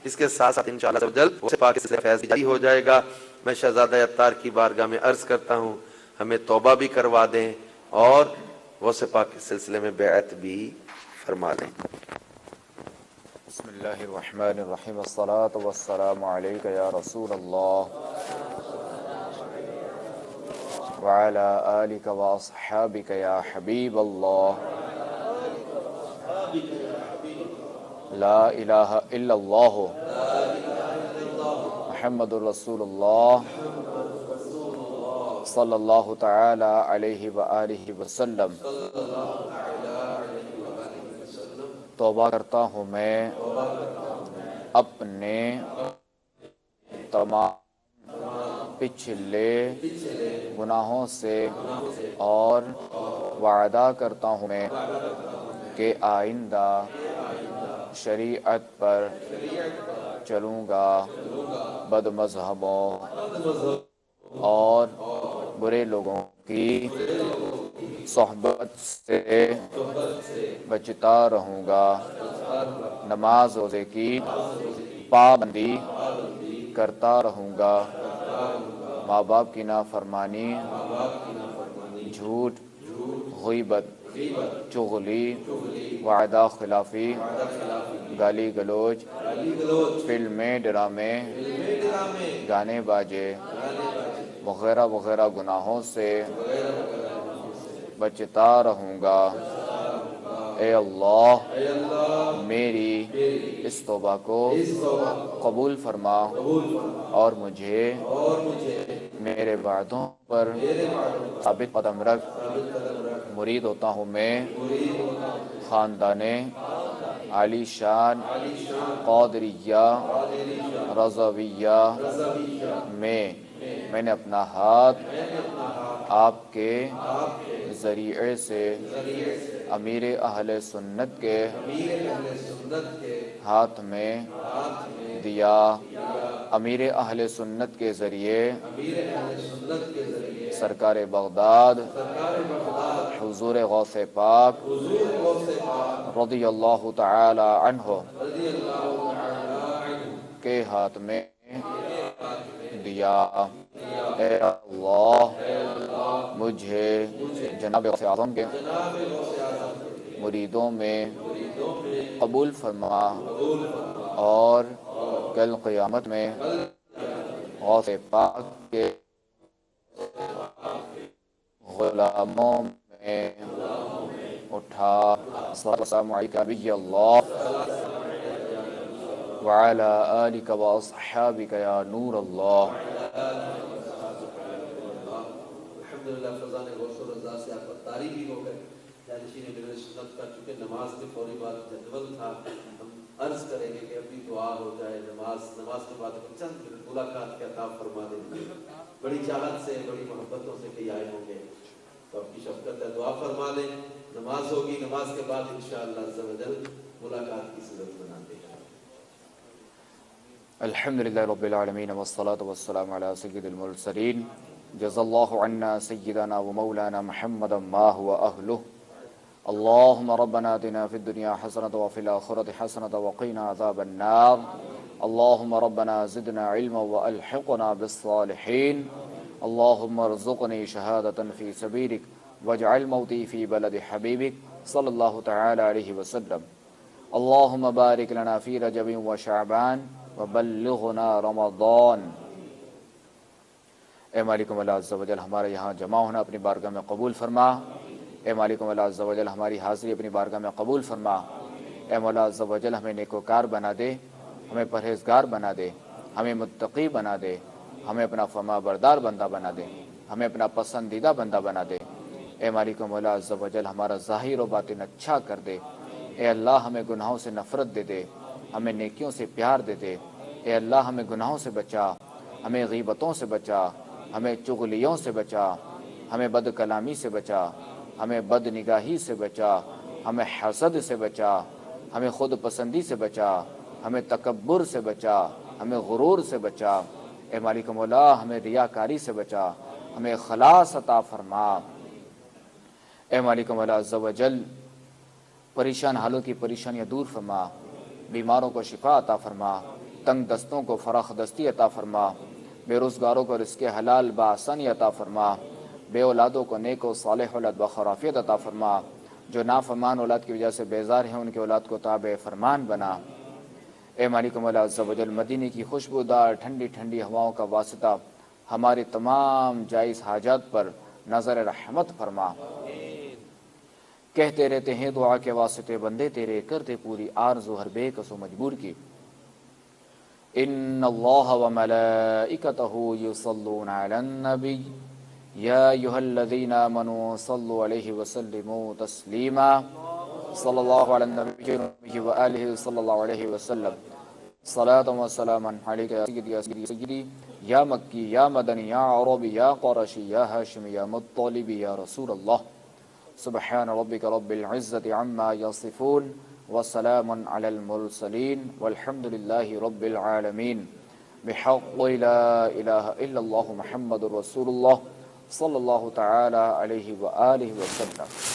[SPEAKER 3] اس کے ساتھ ساتھ انشاءاللہ جلد غوث پاک سے فیض جاری ہو جائے گا۔ میں شہزادہ عطار کی بارگاہ میں عرض کرتا ہوں ہمیں توبہ بھی کروا دیں اور غوث پاک کے سلسلے میں بیعت بھی فرما دیں۔
[SPEAKER 2] بسم اللہ الرحمن الرحیم، الصلاة والسلام علیک یا رسول اللہ وعلی آلک واصحابک یا حبیب اللہ، لا الہ الا اللہ محمد رسول اللہ صلی اللہ تعالی علیہ وآلہ وسلم۔ توبہ کرتا ہوں میں اپنے تمام پچھلے گناہوں سے، اور وعدہ کرتا ہوں میں کہ آئندہ شریعت پر چلوں گا، بد مذہبوں اور برے لوگوں کی صحبت سے بچتا رہوں گا، نماز روزے کی پابندی کرتا رہوں گا، ماں باپ کی نافرمانی، جھوٹ، غیبت، چغلی، وعدہ خلافی، گالی گلوچ، فلمیں، ڈرامے، گانے باجے وغیرہ وغیرہ گناہوں سے بچتا رہوں گا۔ اے اللہ میری اس توبہ کو قبول فرما، اور مجھے میرے وعدوں پر ثابت قدم رکھ۔ مرید ہوتا ہوں میں خاندان عالی شان قادریہ رضویہ میں نے اپنا ہاتھ آپ کے ذریعے سے امیر اہل سنت کے ہاتھ میں دیا، امیر اہل سنت کے ذریعے سرکار بغداد حضور غوث پاک رضی اللہ تعالی عنہ کے ہاتھ میں دیا۔ اے اللہ مجھے جناب غوث اعظم کے مریدوں میں قبول فرما اور کل قیامت میں غوث پاک کے غلاموں میں اٹھا۔ السلام علیکم نبی اللہ وعلی آلک و اصحابک یا نور اللہ۔
[SPEAKER 3] الحمدللہ فضان غوث و رضا سے آپ طاری بھی ہو گئے، جانشین ملت سنت کا، چونکہ نماز کے فوری بعد جدول تھا، ہم عرض کریں گے کہ اپنی دعا ہو جائے، نماز کے بعد چند منٹ ملاقات کے عطا فرما دیں، بڑی چاہت سے بڑی محبتوں سے کہ آئے ہوں گے تو آپ کی شفقت ہے، دعا فرما دیں، نماز ہوگی، نماز کے بعد انشاءاللہ عز و جل ملاقات کی صورت بنا دیں۔
[SPEAKER 2] الحمدللہ رب العالمین والصلاة والسلام علی سید المرسلین، جزا اللہ عنا سیدنا و مولانا محمدا ما هو اہلہ، اللہم ربنا آتنا فی الدنیا حسنة وفی الآخرة حسنة وقنا عذاب النار، اللہم ربنا زدنا علما والحقنا بالصالحین، اللہم ارزقنی شہادة فی سبیلک واجعل موتی فی بلد حبیبک صلی اللہ تعالی علیہ وسلم، اللہم بارک لنا فی رجب و شعبان وبلغنا رمضان۔ اے مالک مولا عز و جل ہمارے یہاں جمع ہونا اپنی بارگاہ میں قبول فرما، اے مالک مولا عز و جل ہماری حاضری اپنی بارگاہ میں قبول فرما، اے مولا عز و جل ہمیں نیکوکار بنا دے، ہمیں پرہیزگار بنا دے، ہمیں متقی بنا دے، ہمیں اپنا فرما بردار بندہ بنا دے، ہمیں اپنا پسندیدہ بندہ بنا دے، اے مالک مولا عز و جل ہمارا ظاہر و باطن اچھا کر دے، اے اللہ ہمیں گناہوں سے نفرت دے دے، ہمیں نیکیوں سے پیار دے دے، اے اللہ ہمیں گناہوں سے بچا، ہمیں غیبتوں سے بچا، ہمیں چغلیوں سے بچا، ہمیں بد کلامی سے بچا، ہمیں بد نگاہی سے بچا، ہمیں حسد سے بچا، ہمیں خود پسندی سے بچا، ہمیں تکبر سے بچا، ہمیں غرور سے بچا، اے مالک مولا ہمیں ریاکاری سے بچا، ہمیں اخلاص عطا فرما، اے مالک مولا عز و جل پریشان حالوں کی پریشانیاں دور فرما، بیماروں کو شفا عطا فرما، تنگ دستوں کو فراخ دستی عطا فرما، بے روزگاروں کو رزق حلال بآسانی عطا فرما، بے اولادوں کو نیک و صالح اولاد بخرافیت عطا فرما، جو نافرمان اولاد کی وجہ سے بیزار ہیں ان کی اولاد کو تابع فرمان بنا، اے مالک مولا عز و جل مدینے کی خوشبودار ٹھنڈی ٹھنڈی ہواؤں کا واسطہ ہماری تمام جائز حاجات پر نظر رحمت فرما۔ کہتے رہتے ہیں دعا کے واسطے بندے تیرے، کرتے پوری آرزو ہر بے کس و مجبور کی۔ ان اللہ وملائکتہ یصلون علی النبی یا ایہا الذین آمنوا صلوا علیہ وسلموا تسلیما، صلی اللہ علی النبی وآلہ صلی اللہ علیہ وسلم، صلاۃ و سلاما علیک یا سیدی یا سیدی سیدی یا مکی یا مدنی یا عربی یا قرشی یا ہاشمی یا مطلبی یا رسول اللہ، سبحان ربک رب العزة عما یصفون وسلام علی المرسلین والحمد للہ رب العالمین، بحق لا الہ الا اللہ محمد رسول اللہ صلی اللہ تعالی علیہ وآلہ وسلم۔